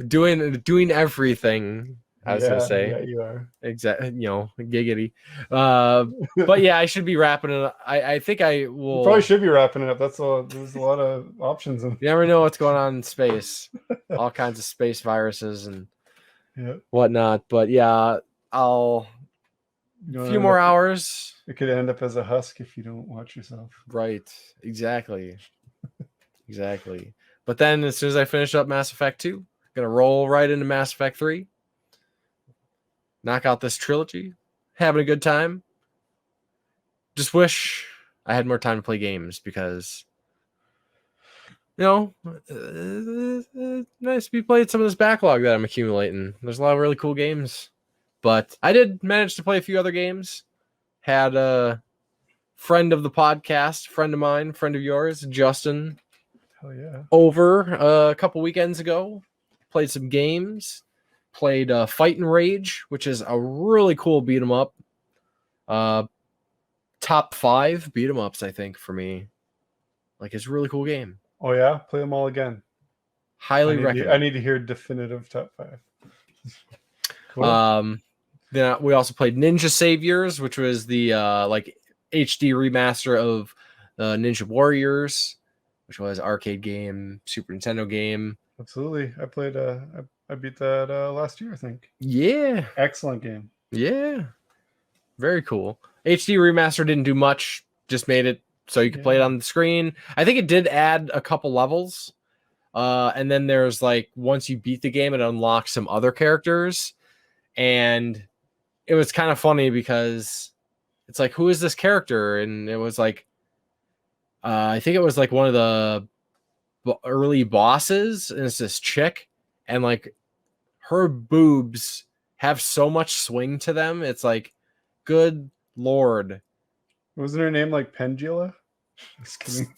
doing everything, I was gonna say. Yeah, you are. Exactly, giggity. But yeah, I should be wrapping it up. I think I will. You probably should be wrapping it up. There's a lot of options. You never know what's going on in space. All kinds of space viruses and whatnot. But yeah, a few more hours. It could end up as a husk if you don't watch yourself. Right. Exactly. Exactly. But then as soon as I finish up Mass Effect 2, I'm gonna roll right into Mass Effect 3. Knock out this trilogy, having a good time. Just wish I had more time to play games because, nice to be playing some of this backlog that I'm accumulating. There's a lot of really cool games, but I did manage to play a few other games. Had a friend of the podcast, friend of mine, friend of yours, Justin, over a couple weekends ago. Played some games. Played Fight and Rage, which is a really cool beat 'em up. Top 5 beat 'em ups, I think, for me. Like, it's a really cool game. Oh yeah, play them all again. Highly recommend. I need to hear definitive top 5. Cool. Then we also played Ninja Saviors, which was the HD remaster of Ninja Warriors, which was arcade game, Super Nintendo game. Absolutely, I played. I beat that last year, I think. Yeah, excellent game. Yeah, very cool. HD remaster didn't do much; just made it so you could play it on the screen. I think it did add a couple levels, and then there's like once you beat the game, it unlocks some other characters, and it was kind of funny because it's like, who is this character? And it was like, I think it was like one of the early bosses, and it's this chick, and like her boobs have so much swing to them. It's like, good Lord. Wasn't her name like Pangela? Just kidding.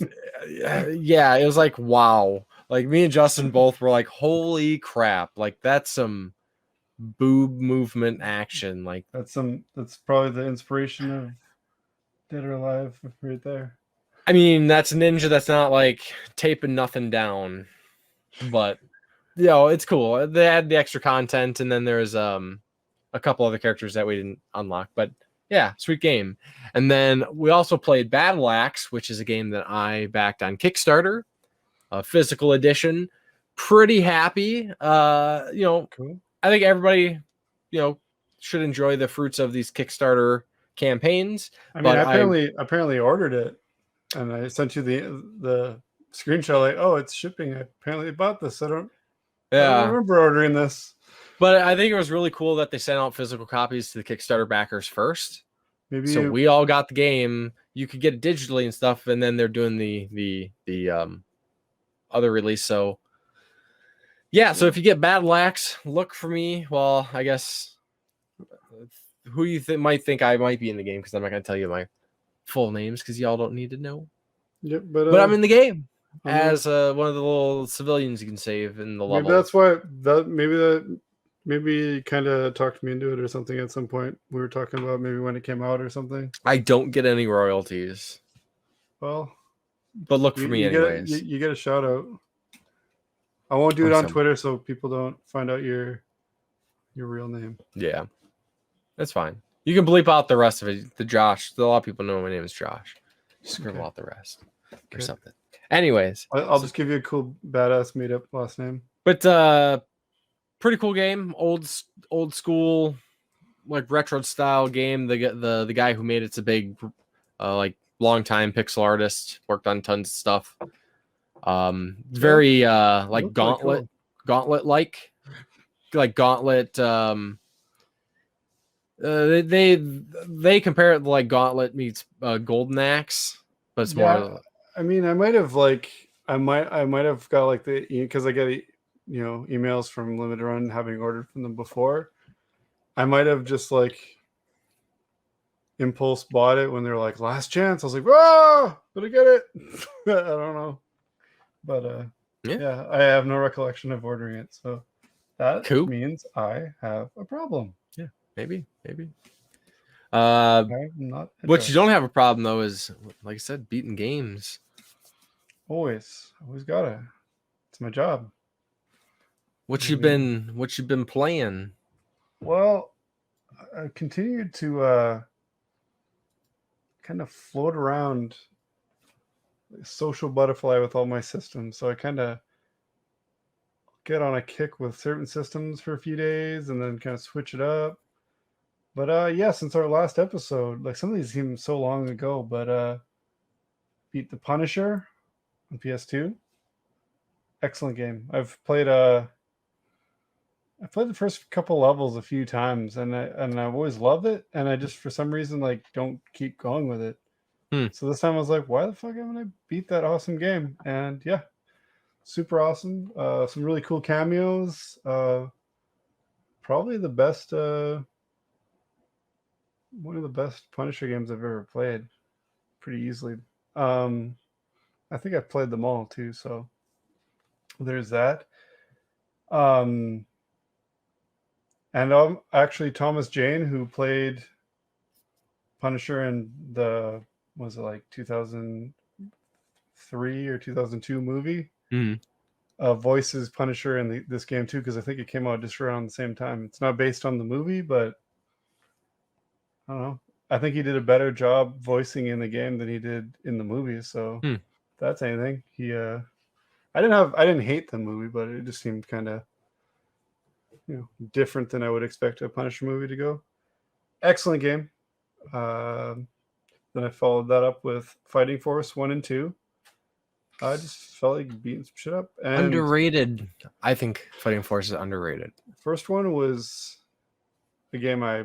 Yeah, it was like, wow. Like me and Justin both were like, holy crap. Like that's some boob movement action. Like that's probably the inspiration of Dead or Alive right there. I mean, that's a ninja that's not like taping nothing down, but it's cool. They add the extra content, and then there's a couple other characters that we didn't unlock, but yeah, sweet game. And then we also played Battle Axe, which is a game that I backed on Kickstarter, a physical edition. Pretty happy. Cool. I think everybody, should enjoy the fruits of these Kickstarter campaigns. I mean, I apparently ordered it, and I sent you the screenshot like, oh, it's shipping. I apparently bought this. I don't remember ordering this. But I think it was really cool that they sent out physical copies to the Kickstarter backers first. We all got the game. You could get it digitally and stuff, and then they're doing the other release. So yeah, so if you get Battle Axe, look for me. Well, I guess who you might think I might be in the game, because I'm not going to tell you my full names because y'all don't need to know. Yep, but I'm in the game as one of the little civilians you can save in the level. Maybe that's why maybe kind of talked me into it or something at some point. We were talking about maybe when it came out or something. I don't get any royalties. Well, but look for me anyways. You get a shout out. I won't do it on Twitter so people don't find out your real name. Yeah, that's fine. You can bleep out the rest of it. The Josh. A lot of people know my name is Josh. Scribble out the rest or something. Anyways, I'll just give you a cool badass made up last name. But pretty cool game. Old school, like retro style game. The guy who made it's a big, like long time pixel artist. Worked on tons of stuff. Very like Gauntlet, Gauntlet. They compare it to like Gauntlet meets Golden Axe, but it's more. I mean, I might have got like because I get emails from Limited Run having ordered from them before. I might have just like impulse bought it when they're like last chance. I was like, "Whoa, did I get it?" I don't know, but yeah, I have no recollection of ordering it, so that means I have a problem. Yeah, maybe. I'm not. What you don't have a problem though is, like I said, beating games. Always gotta. It's my job. What you been playing? Well, I continued to kind of float around social butterfly with all my systems. So I kind of get on a kick with certain systems for a few days and then kind of switch it up. But yeah, since our last episode, like some of these seem so long ago, but beat The Punisher on PS2. Excellent game. I've played I played the first couple levels a few times, and I've always loved it, and I just for some reason like don't keep going with it. So this time I was like, why the fuck haven't I beat that awesome game? And yeah, super awesome. Some really cool cameos. Probably the best, one of the best Punisher games I've ever played, pretty easily. I think I've played them all too, so there's that. And actually Thomas Jane, who played Punisher in the, was it like 2003 or 2002 movie? Voices Punisher in this game too, because I think it came out just around the same time. It's not based on the movie, but I don't know. I think he did a better job voicing in the game than he did in the movie. So that's anything. I didn't hate the movie, but it just seemed kind of, different than I would expect a Punisher movie to go. Excellent game. Then I followed that up with Fighting Force 1 and 2. I just felt like beating some shit up. And underrated. I think Fighting Force is underrated. First one was a game I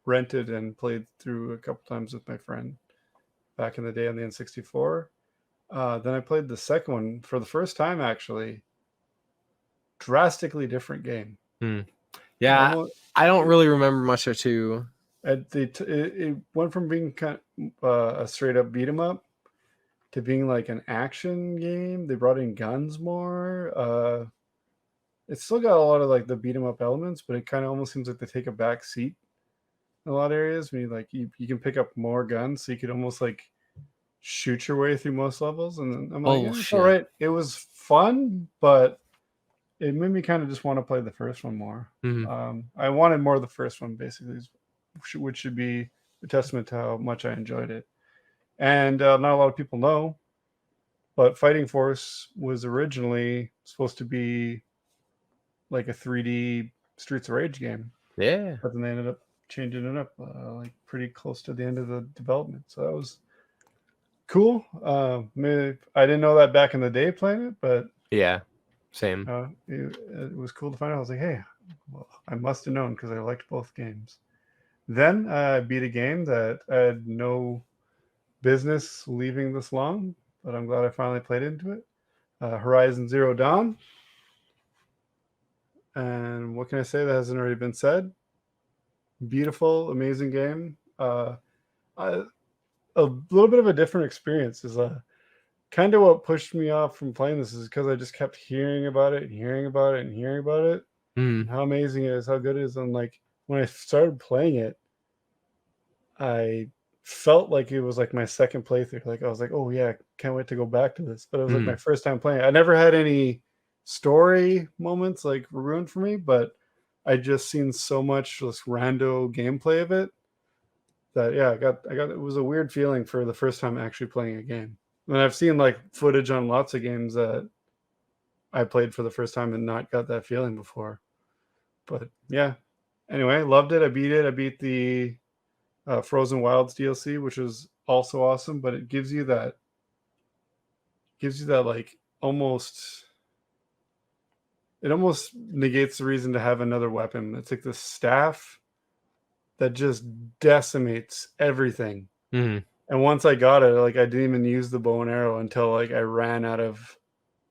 rented and played through a couple times with my friend back in the day on the N64. Then I played the second one for the first time, actually. Drastically different game. Yeah, I don't really remember much or two. It went from being kind of a straight up beat 'em up to being like an action game. They brought in guns more. It's still got a lot of like the beat 'em up elements, but it kind of almost seems like they take a back seat in a lot of areas. When you can pick up more guns, so you could almost like shoot your way through most levels. And I'm like, it's all right. It was fun, but it made me kind of just want to play the first one more. I wanted more of the first one, basically, which should be a testament to how much I enjoyed it. And not a lot of people know, but Fighting Force was originally supposed to be like a 3D Streets of Rage game. Yeah. But then they ended up changing it up like pretty close to the end of the development. So that was cool. Maybe I didn't know that back in the day playing it, but yeah, same. It was cool to find out. I was like, hey, well, I must have known because I liked both games. Then I beat a game that I had no business leaving this long, but I'm glad I finally played into it. Horizon Zero Dawn. And what can I say that hasn't already been said? Beautiful, amazing game. A little bit of a different experience is kind of what pushed me off from playing this is because I just kept hearing about it and hearing about it and hearing about it. How amazing it is, how good it is. And like when I started playing it, I felt like it was like my second playthrough. Like I was like, oh yeah, can't wait to go back to this. But it was like my first time playing it. I never had any story moments like ruined for me, but I just seen so much this rando gameplay of it that I got it was a weird feeling for the first time actually playing a game. And I've seen like footage on lots of games that I played for the first time and not got that feeling before. But yeah, anyway, loved it. I beat it. I beat the Frozen Wilds DLC, which is also awesome, but it gives you that like almost negates the reason to have another weapon. It's like the staff that just decimates everything. And once I got it, like I didn't even use the bow and arrow until like I ran out of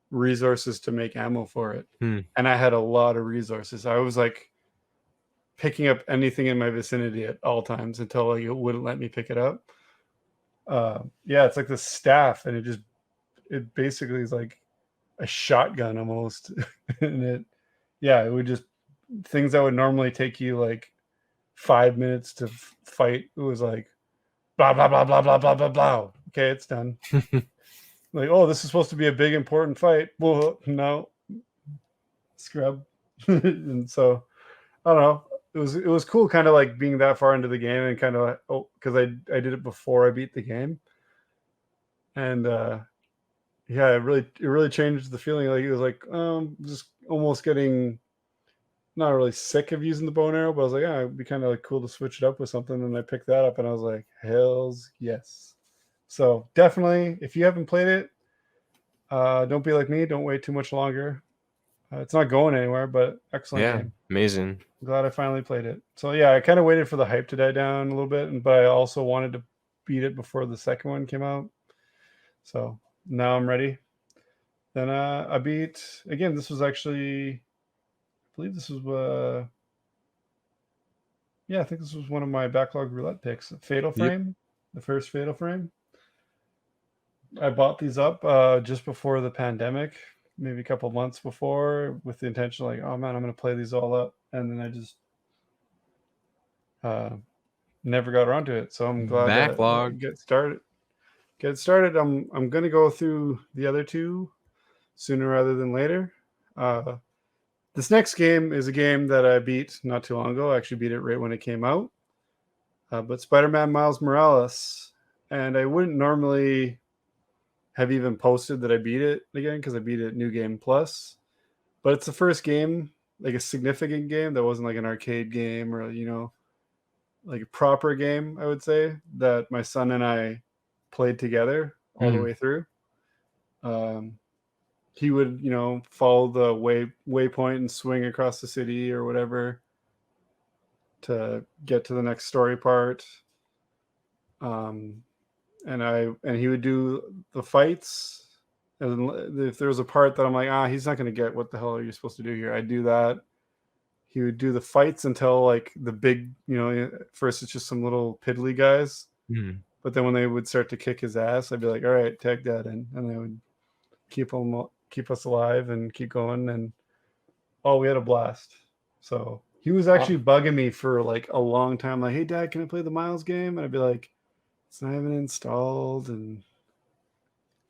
resources to make ammo for it. And I had a lot of resources. I was like picking up anything in my vicinity at all times until like it wouldn't let me pick it up. It's like the staff, and it basically is like a shotgun almost. And it would just things that would normally take you like 5 minutes to fight. It was like blah blah blah blah blah blah blah blah. Okay, it's done. Like, oh, this is supposed to be a big important fight. Well, no, scrub. And so I don't know. It was cool, kind of like being that far into the game and kind of like, because I did it before I beat the game, and it really changed the feeling. Like it was like just almost getting not really sick of using the bow and arrow, but I was like, it'd be kind of like cool to switch it up with something. And I picked that up, and I was like, hells yes. So definitely, if you haven't played it, don't be like me. Don't wait too much longer. It's not going anywhere, but excellent game. Amazing. Glad I finally played it. So yeah, I kind of waited for the hype to die down a little bit, but I also wanted to beat it before the second one came out. So now I'm ready. Then I beat again. This was actually, I believe this was I think this was one of my backlog roulette picks. Fatal Frame, the first Fatal Frame. I bought these up just before the pandemic, maybe a couple months before, with the intention like, oh man, I'm going to play these all up, and then I just never got around to it. So I'm glad Backlog. Get started. I'm going to go through the other two sooner rather than later. This next game is a game that I beat not too long ago. I actually beat it right when it came out. But Spider-Man Miles Morales, and I wouldn't normally have even posted that I beat it again because I beat it New Game Plus. But it's the first game, like a significant game that wasn't like an arcade game or, like a proper game, I would say, that my son and I played together all the way through. He would, follow the waypoint and swing across the city or whatever to get to the next story part. And he would do the fights. And if there was a part that I'm like, he's not going to get, what the hell are you supposed to do here? I'd do that. He would do the fights until like the big, first it's just some little piddly guys. But then when they would start to kick his ass, I'd be like, all right, tag that in. And they would keep us alive and keep going. And we had a blast. So he was actually bugging me for like a long time. Like, hey Dad, can I play the Miles game? And I'd be like, it's not even installed and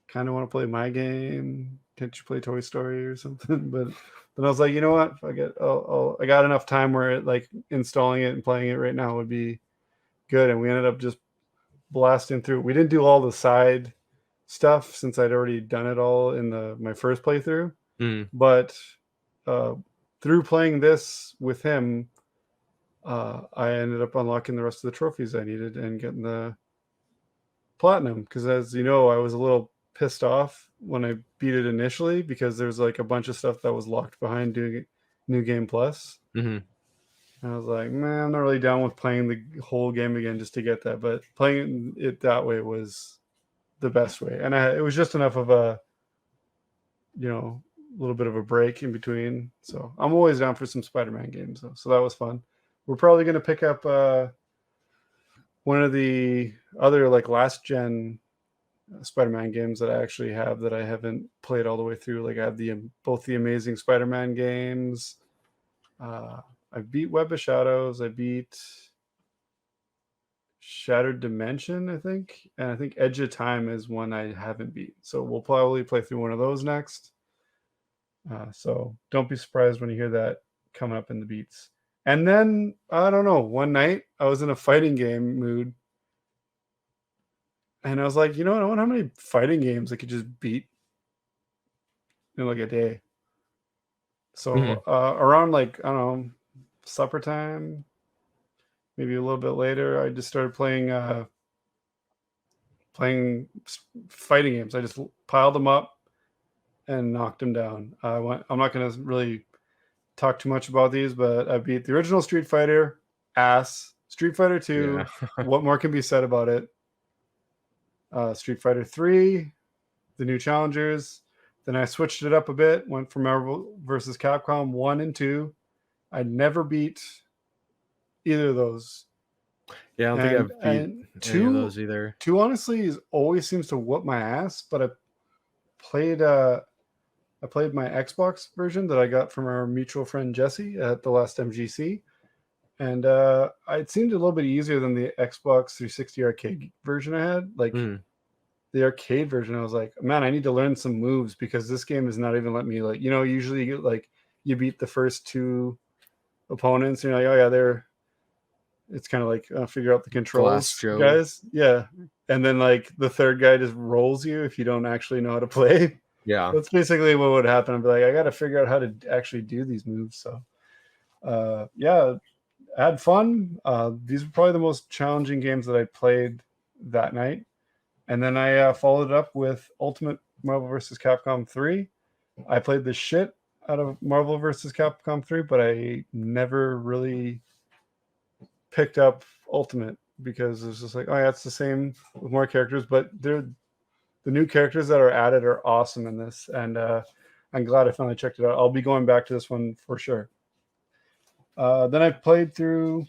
kind of want to play my game. Can't you play Toy Story or something? But then I was like, you know what? I got enough time where like installing it and playing it right now would be good. And we ended up just blasting through. We didn't do all the side stuff since I'd already done it all in my first playthrough. But through playing this with him, I ended up unlocking the rest of the trophies I needed and getting the platinum. Because as you know, I was a little pissed off when I beat it initially because there's like a bunch of stuff that was locked behind doing New Game Plus. And I was like, man, I'm not really down with playing the whole game again just to get that. But playing it that way was the best way. And it was just enough of a, little bit of a break in between. So I'm always down for some Spider-Man games. So that was fun. We're probably going to pick up one of the other like last gen Spider-Man games that I actually have that I haven't played all the way through. Like I have both the Amazing Spider-Man games. I beat Web of Shadows. I beat Shattered Dimension, I think. And I think Edge of Time is one I haven't beat. So we'll probably play through one of those next. So don't be surprised when you hear that coming up in the beats. And then, I don't know, one night I was in a fighting game mood. And I was like, I wonder how many fighting games I could just beat in like a day. So around like, I don't know, supper time, maybe a little bit later, I just started playing fighting games. I just piled them up and knocked them down. I'm not going to really talk too much about these, but I beat the original Street Fighter, Street Fighter 2, what more can be said about it? Street Fighter 3, the new challengers. Then I switched it up a bit, went from Marvel vs. Capcom 1 and 2. I never beat either of those. Yeah, I don't think I've beat any of those either. 2 honestly always seems to whoop my ass, but I played my Xbox version that I got from our mutual friend Jesse at the last MGC. And it seemed a little bit easier than the Xbox 360 arcade version I had. Like the arcade version, I was like, man, I need to learn some moves because this game is not even letting me usually you beat the first 2 opponents and you're like, oh yeah, it's kind of like figure out the controls, guys. Yeah. And then like the third guy just rolls you if you don't actually know how to play. Yeah. That's basically what would happen. I'd be like, I got to figure out how to actually do these moves. So I had fun. These were probably the most challenging games that I played that night. And then I followed it up with Ultimate Marvel vs. Capcom 3. I played the shit out of Marvel vs. Capcom 3, but I never really picked up Ultimate because it's just like, oh yeah, it's the same with more characters, but the new characters that are added are awesome in this, and I'm glad I finally checked it out. I'll be going back to this one for sure. Then I played through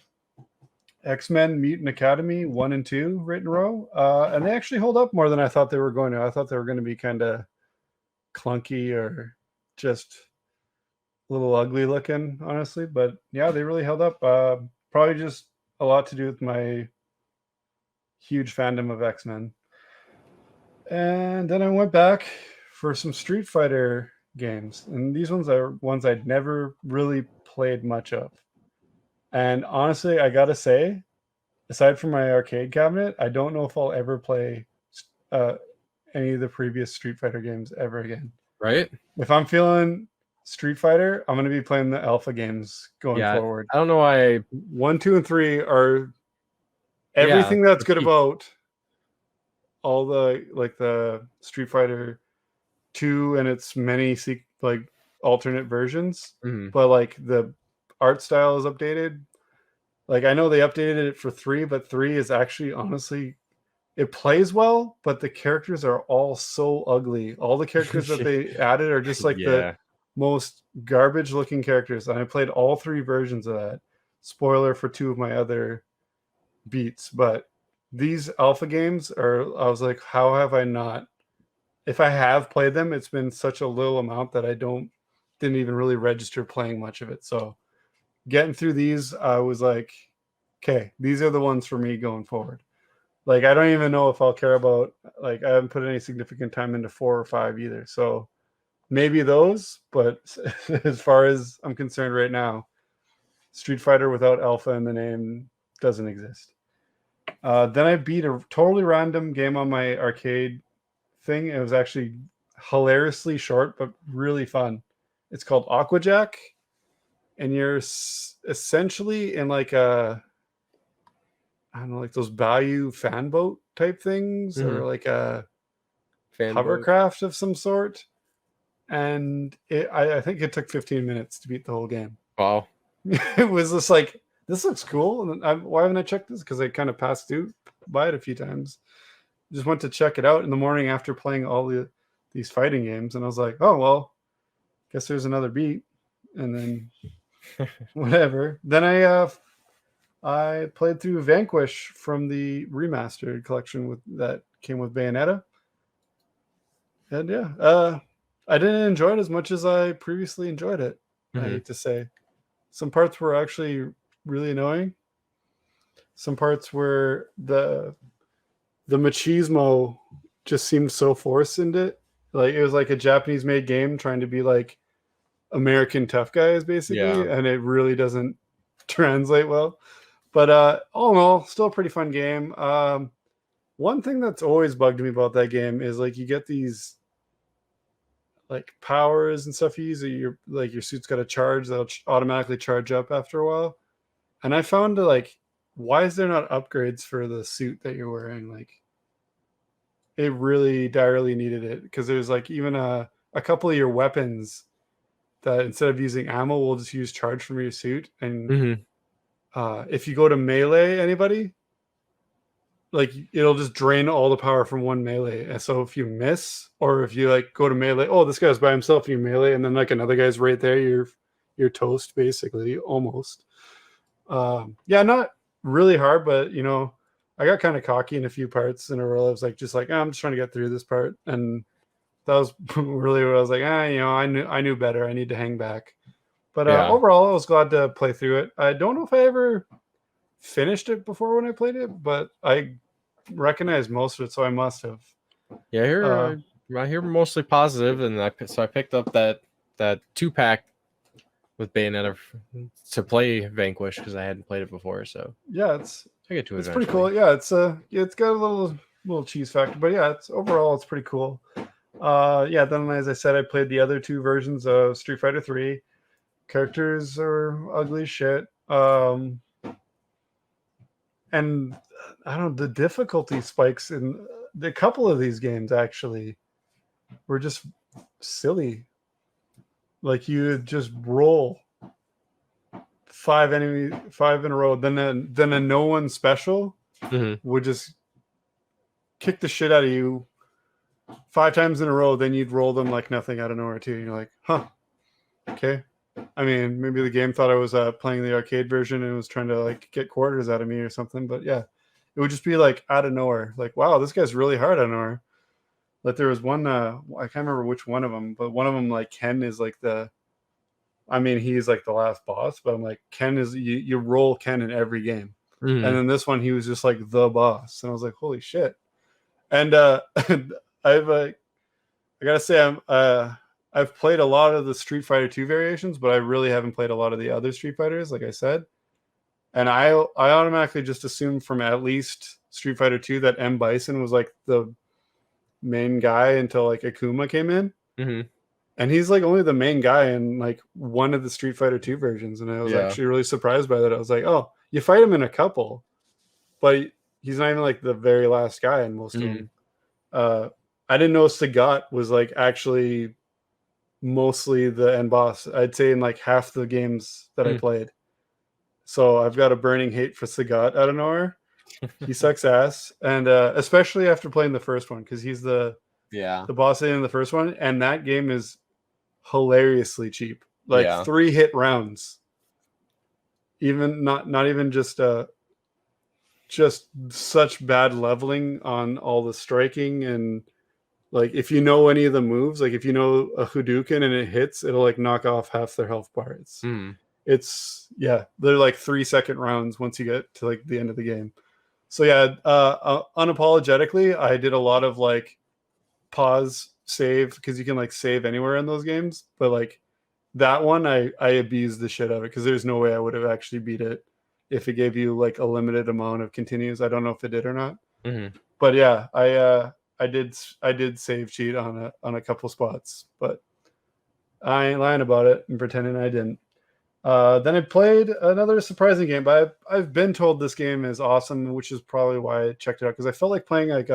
X-Men Mutant Academy 1 and 2 right in a row, and they actually hold up more than I thought they were going to. I thought they were going to be kind of clunky or just a little ugly looking, honestly, but yeah, they really held up. Probably just a lot to do with my huge fandom of X-Men. And then I went back for some Street Fighter games, and these ones are ones I'd never really played much of. And honestly, I gotta say, aside from my arcade cabinet, I don't know if I'll ever play any of the previous Street Fighter games ever again. Right? If I'm feeling Street Fighter, I'm going to be playing the alpha games going forward. I don't know why 1, 2, and 3 are everything that's good about all the Street Fighter 2 and its many alternate versions, but like the art style is updated. Like I know they updated it for 3, but 3 is actually honestly, it plays well, but the characters are all so ugly. All the characters that they added are just like the most garbage looking characters. And I played all 3 versions of that. Spoiler for 2 of my other beats, but these alpha games I was like, how have I not? If I have played them, it's been such a little amount that I didn't even really register playing much of it. So getting through these, I was like, okay, these are the ones for me going forward. Like, I don't even know if I'll care about, like, I haven't put any significant time into 4 or 5 either. So maybe those, but as far as I'm concerned right now, Street Fighter without alpha in the name doesn't exist. Then I beat a totally random game on my arcade thing. It was actually hilariously short, but really fun. It's called Aqua Jack, and you're essentially in like I don't know, like those Bayou fan boat type things, or like a hovercraft of some sort. And I think it took 15 minutes to beat the whole game. Wow. It was just like, this looks cool. And why haven't I checked this? Because I kind of passed by it a few times. Just went to check it out in the morning after playing all these fighting games. And I was like, oh, well, guess there's another beat. And then whatever. Then I played through Vanquish from the remastered collection that came with Bayonetta. And yeah, I didn't enjoy it as much as I previously enjoyed it. I hate to say. Some parts were actually really annoying. Some parts were the machismo just seemed so forced in it. Like it was like a Japanese made game trying to be like American tough guys basically, and it really doesn't translate well. But all in all, still a pretty fun game. One thing that's always bugged me about that game is like you get these like powers and stuff you use. Your suit's got a charge that'll automatically charge up after a while. And I found like, why is there not upgrades for the suit that you're wearing? Like, it really direly needed it, because there's like even a couple of your weapons that instead of using ammo will just use charge from your suit. And if you go to melee anybody, like it'll just drain all the power from one melee. And so if you miss, or if you like go to melee, oh, this guy's by himself and you melee, and then like another guy's right there, you're toast basically, almost. Yeah, not really hard, but you know, I got kind of cocky in a few parts in a row. I was like, I'm just trying to get through this part, and that was really what I was like. You know, I knew better. I need to hang back. But overall, I was glad to play through it. I don't know if I ever finished it before when I played it, but I recognized most of it, so I must have. Yeah, I hear mostly positive, and I picked up that 2-pack with Bayonetta to play Vanquish because I hadn't played it before. So yeah, it's pretty cool. Yeah, it's got a little cheese factor, but yeah, it's pretty cool. Yeah, then as I said, I played the other 2 versions of Street Fighter 3. Characters are ugly as shit. And I don't know, the difficulty spikes in a couple of these games actually were just silly. like you would just roll 5 in a row, then a no one special would just kick the shit out of you 5 times in a row. Then you'd roll them like nothing out of nowhere too. You're like, huh, okay. I mean, maybe the game thought I was playing the arcade version and was trying to like get quarters out of me or something. But yeah, it would just be like out of nowhere. Like, wow, this guy's really hard out of nowhere. Like there was one, I can't remember which one of them, but one of them, like Ken is like he's like the last boss, but I'm like, Ken is, you roll Ken in every game. And then this one, he was just like the boss. And I was like, holy shit. And I gotta say, I've played a lot of the Street Fighter 2 variations, but I really haven't played a lot of the other Street Fighters, like I said. And I automatically just assumed from at least Street Fighter 2 that M. Bison was like the main guy until like Akuma came in. And he's like only the main guy in like one of the Street Fighter 2 versions. And I was actually really surprised by that. I was like, oh, you fight him in a couple, but he's not even like the very last guy in most of them. I didn't know Sagat was like actually mostly the end boss. I'd say in like half the games that I played. So I've got a burning hate for Sagat out of nowhere. He sucks ass. And especially after playing the first one, because he's the boss in the first one. And that game is hilariously cheap. Like 3-hit rounds. Even not even just such bad leveling on all the striking. And like if you know any of the moves, like if you know a Hadouken and it hits, it'll like knock off half their health bar. It's they're like 3-second rounds once you get to like the end of the game. So yeah, unapologetically, I did a lot of like pause save, because you can like save anywhere in those games. But like that one, I abused the shit out of it, because there's no way I would have actually beat it if it gave you like a limited amount of continues. I don't know if it did or not. But yeah, I did save cheat on a couple spots, but I ain't lying about it and pretending I didn't. Then I played another surprising game, but I've been told this game is awesome, which is probably why I checked it out, because I felt like playing like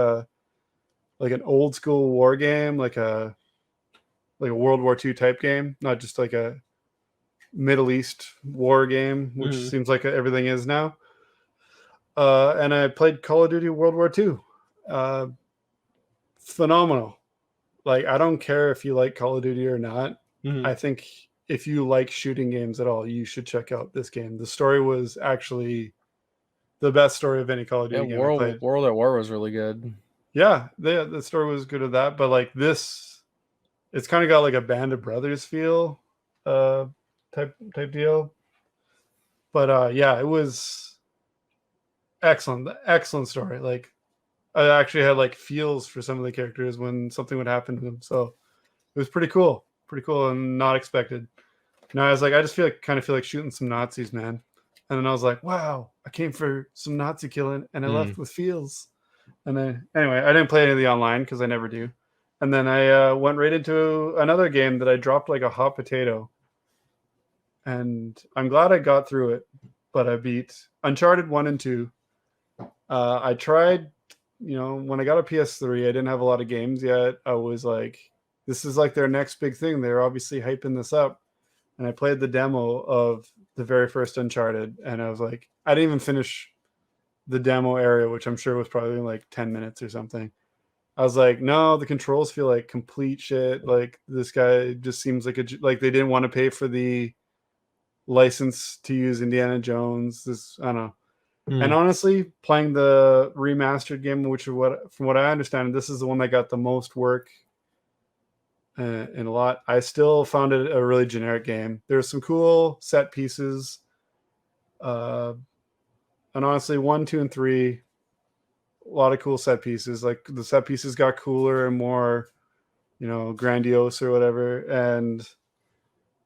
an old school war game, like a World War II type game, not just like a Middle East war game, which seems like everything is now. And I played Call of Duty World War II. Phenomenal. Like, I don't care if you like Call of Duty or not. I think if you like shooting games at all, you should check out this game. The story was actually the best story of any Call of Duty game I played. World at War was really good. Yeah, the story was good at that, but like this, it's kind of got like a Band of Brothers feel, type deal. But yeah, it was excellent story. Like, I actually had like feels for some of the characters when something would happen to them, so it was pretty cool and not expected. Now I was like, I just kind of feel like shooting some Nazis, man. And then I was like, wow, I came for some Nazi killing and I left with feels. And then anyway, I didn't play any of the online because I never do. And then I went right into another game that I dropped like a hot potato. And I'm glad I got through it, but I beat Uncharted 1 and 2. I tried, when I got a PS3, I didn't have a lot of games yet. I was like, this is like their next big thing. They're obviously hyping this up. And I played the demo of the very first Uncharted. And I was like, I didn't even finish the demo area, which I'm sure was probably like 10 minutes or something. I was like, no, the controls feel like complete shit. Like, this guy just seems like they didn't want to pay for the license to use Indiana Jones. I don't know. And honestly, playing the remastered game, which from what I understand, this is the one that got the most work in a lot. I still found it a really generic game. There's some cool set pieces. And honestly, 1, 2, and 3, a lot of cool set pieces. Like, the set pieces got cooler and more, grandiose or whatever. And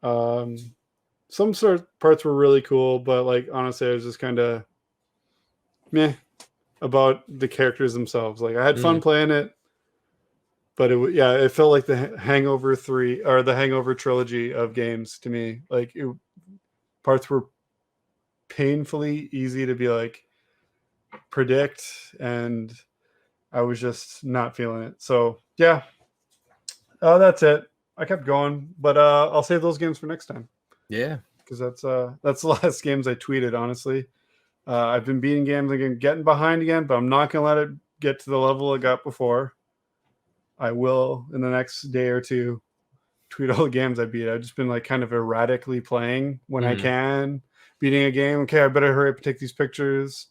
some sort of parts were really cool, but like, honestly, I was just kind of meh about the characters themselves. Like, I had fun playing it, but it felt like the Hangover 3 or the Hangover trilogy of games to me. Like, parts were painfully easy to be like predict, and I was just not feeling it. So yeah, that's it. I kept going, but I'll save those games for next time. Yeah. Because that's the last games I tweeted, honestly. I've been beating games again, getting behind again, but I'm not gonna let it get to the level it got before. I will in the next day or two tweet all the games I beat. I've just been like kind of erratically playing when I can, beating a game. Okay, I better hurry up and take these pictures.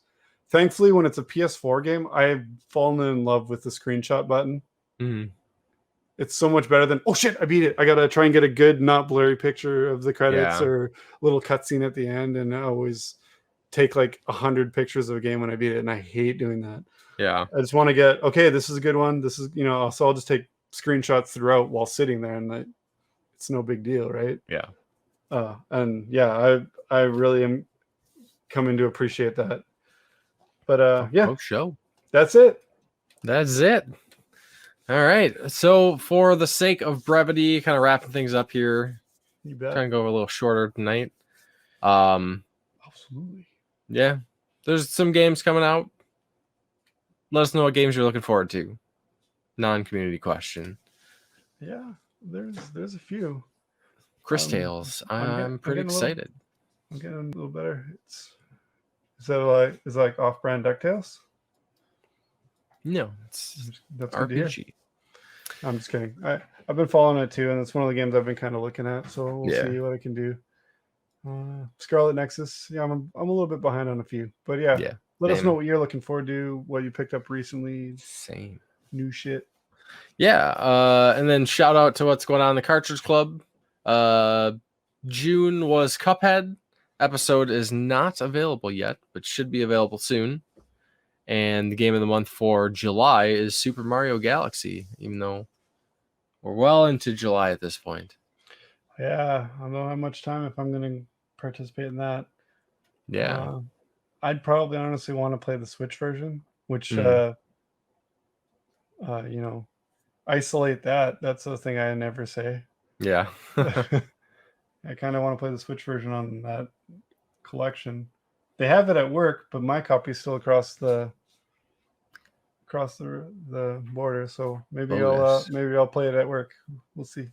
Thankfully, when it's a PS4 game, I've fallen in love with the screenshot button. It's so much better than, oh shit, I beat it. I gotta try and get a good, not blurry picture of the credits or little cutscene at the end. And I always take like 100 pictures of a game when I beat it, and I hate doing that. Yeah. I just want to get, okay, this is a good one. This is, so I'll just take screenshots throughout while sitting there, and it's no big deal, right? Yeah. And yeah, I really am coming to appreciate that. But yeah, show. That's it. That's it. All right. So for the sake of brevity, kind of wrapping things up here, You bet. trying to go a little shorter tonight. Absolutely. Yeah, there's some games coming out. Let us know what games you're looking forward to. Non-community question. Yeah, there's a few. Chris Tales. I'm pretty excited. I'm getting a little better. Is it like off-brand DuckTales? No, it's That's good to hear. RPG. I'm just kidding. I've been following it too, and it's one of the games I've been kind of looking at. So we'll see what I can do. Scarlet Nexus. Yeah, I'm a little bit behind on a few, but yeah. Let us know what you're looking forward to, what you picked up recently. Same. New shit. Yeah. And then shout out to what's going on in the Cartridge Club. June was Cuphead. Episode is not available yet, but should be available soon. And the game of the month for July is Super Mario Galaxy, even though we're well into July at this point. Yeah, I don't have much time if I'm going to participate in that. Yeah. I'd probably honestly want to play the Switch version, which, isolate that. That's the thing I never say. Yeah. I kind of want to play the Switch version on that collection. They have it at work, but my copy's still across the border. So maybe I'll play it at work. We'll see.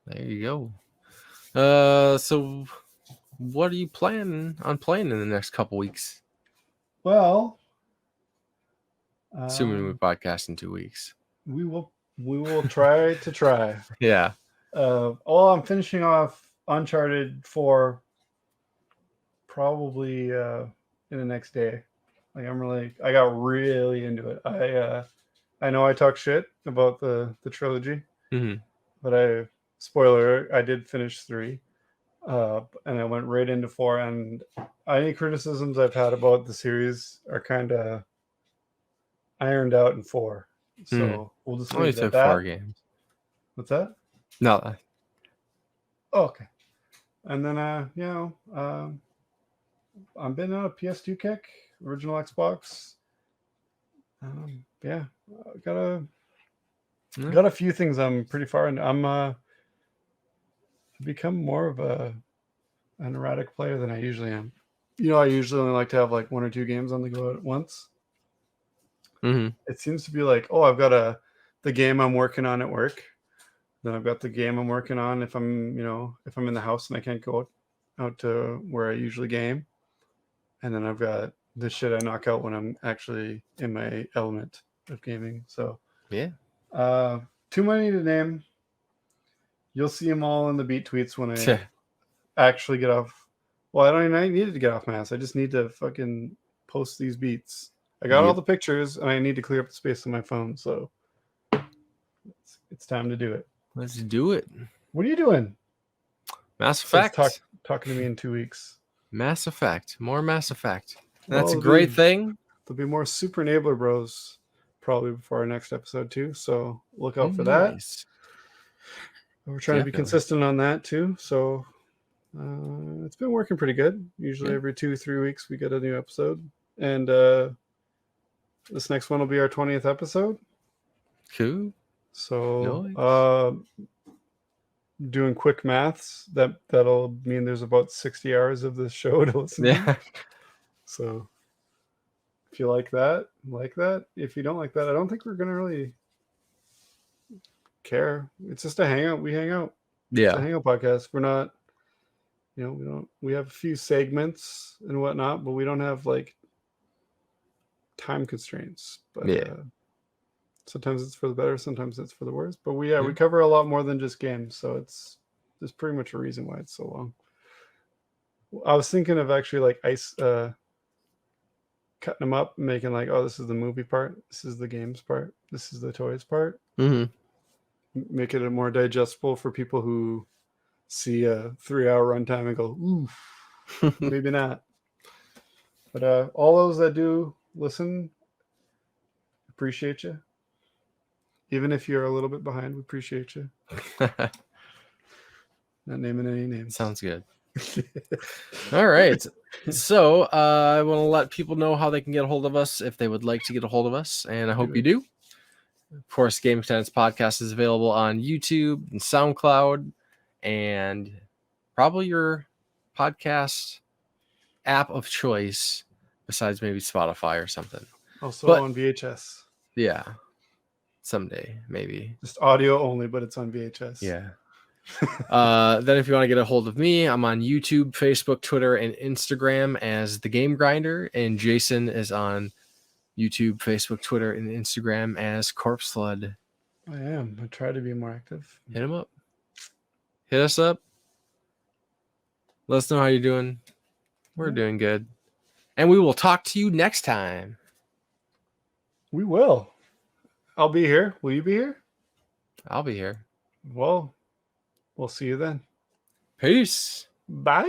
There you go. So what are you planning on playing in the next couple weeks? Well, assuming we podcast in 2 weeks. We will try to try. Yeah. I'm finishing off Uncharted 4 probably in the next day. Like I got really into it. I know I talk shit about the trilogy, but spoiler, I did finish 3. And I went right into 4, and any criticisms I've had about the series are kind of ironed out in 4. So we'll just leave it at that. 4 games. What's that? No. Oh, okay. And then I've been on a PS2 kick, original Xbox. Got a few things I'm pretty far in. I'm become more of an erratic player than I usually am. I usually only like to have like 1 or 2 games on the go at once. It seems to be like, I've got the game I'm working on at work. Then I've got the game I'm working on if I'm in the house and I can't go out to where I usually game. And then I've got the shit I knock out when I'm actually in my element of gaming. So yeah, too many to name. You'll see them all in the beat tweets when I actually get off. Well, I needed to get off my ass. I just need to fucking post these beats. I got all the pictures, and I need to clear up the space on my phone. So it's time to do it. Let's do it. What are you doing? Mass Effect. Talking to me in 2 weeks. Mass Effect. More Mass Effect. That's a great thing. There'll be more Super Enabler Bros probably before our next episode too. So look out for that. We're trying to be consistent on that too. So it's been working pretty good. Usually every 2-3 weeks we get a new episode. And this next one will be our 20th episode. Cool. So doing quick maths, that'll mean there's about 60 hours of this show to listen to. So if you like that. If you don't like that, I don't think we're gonna really care. It's just a hangout. We hang out. It's a Yeah. hangout podcast. We're not, we have a few segments and whatnot, but we don't have like time constraints. But Yeah. sometimes it's for the better, sometimes it's for the worse. But we cover a lot more than just games, so there's pretty much a reason why it's so long. I was thinking of actually like cutting them up and making like, oh, this is the movie part, this is the games part, this is the toys part. Mm-hmm. Make it more digestible for people who see a 3-hour runtime and go, ooh, maybe not. But all those that do listen, appreciate you. Even if you're a little bit behind, we appreciate you. Not naming any names. Sounds good. All right. So I want to let people know how they can get a hold of us if they would like to get a hold of us, and I hope you do. Of course, Game Tenants Podcast is available on YouTube and SoundCloud and probably your podcast app of choice besides maybe Spotify or something. Also on VHS. Yeah. Someday, maybe. Just audio only, but it's on VHS. Yeah. Then if you want to get a hold of me, I'm on YouTube, Facebook, Twitter, and Instagram as The Game Grinder, and Jason is on YouTube, Facebook, Twitter, and Instagram as Corpse Flood. I am. I try to be more active. Hit him up. Hit us up. Let us know how you're doing. We're doing good. And we will talk to you next time. We will. I'll be here. Will you be here? I'll be here. Well, we'll see you then. Peace. Bye.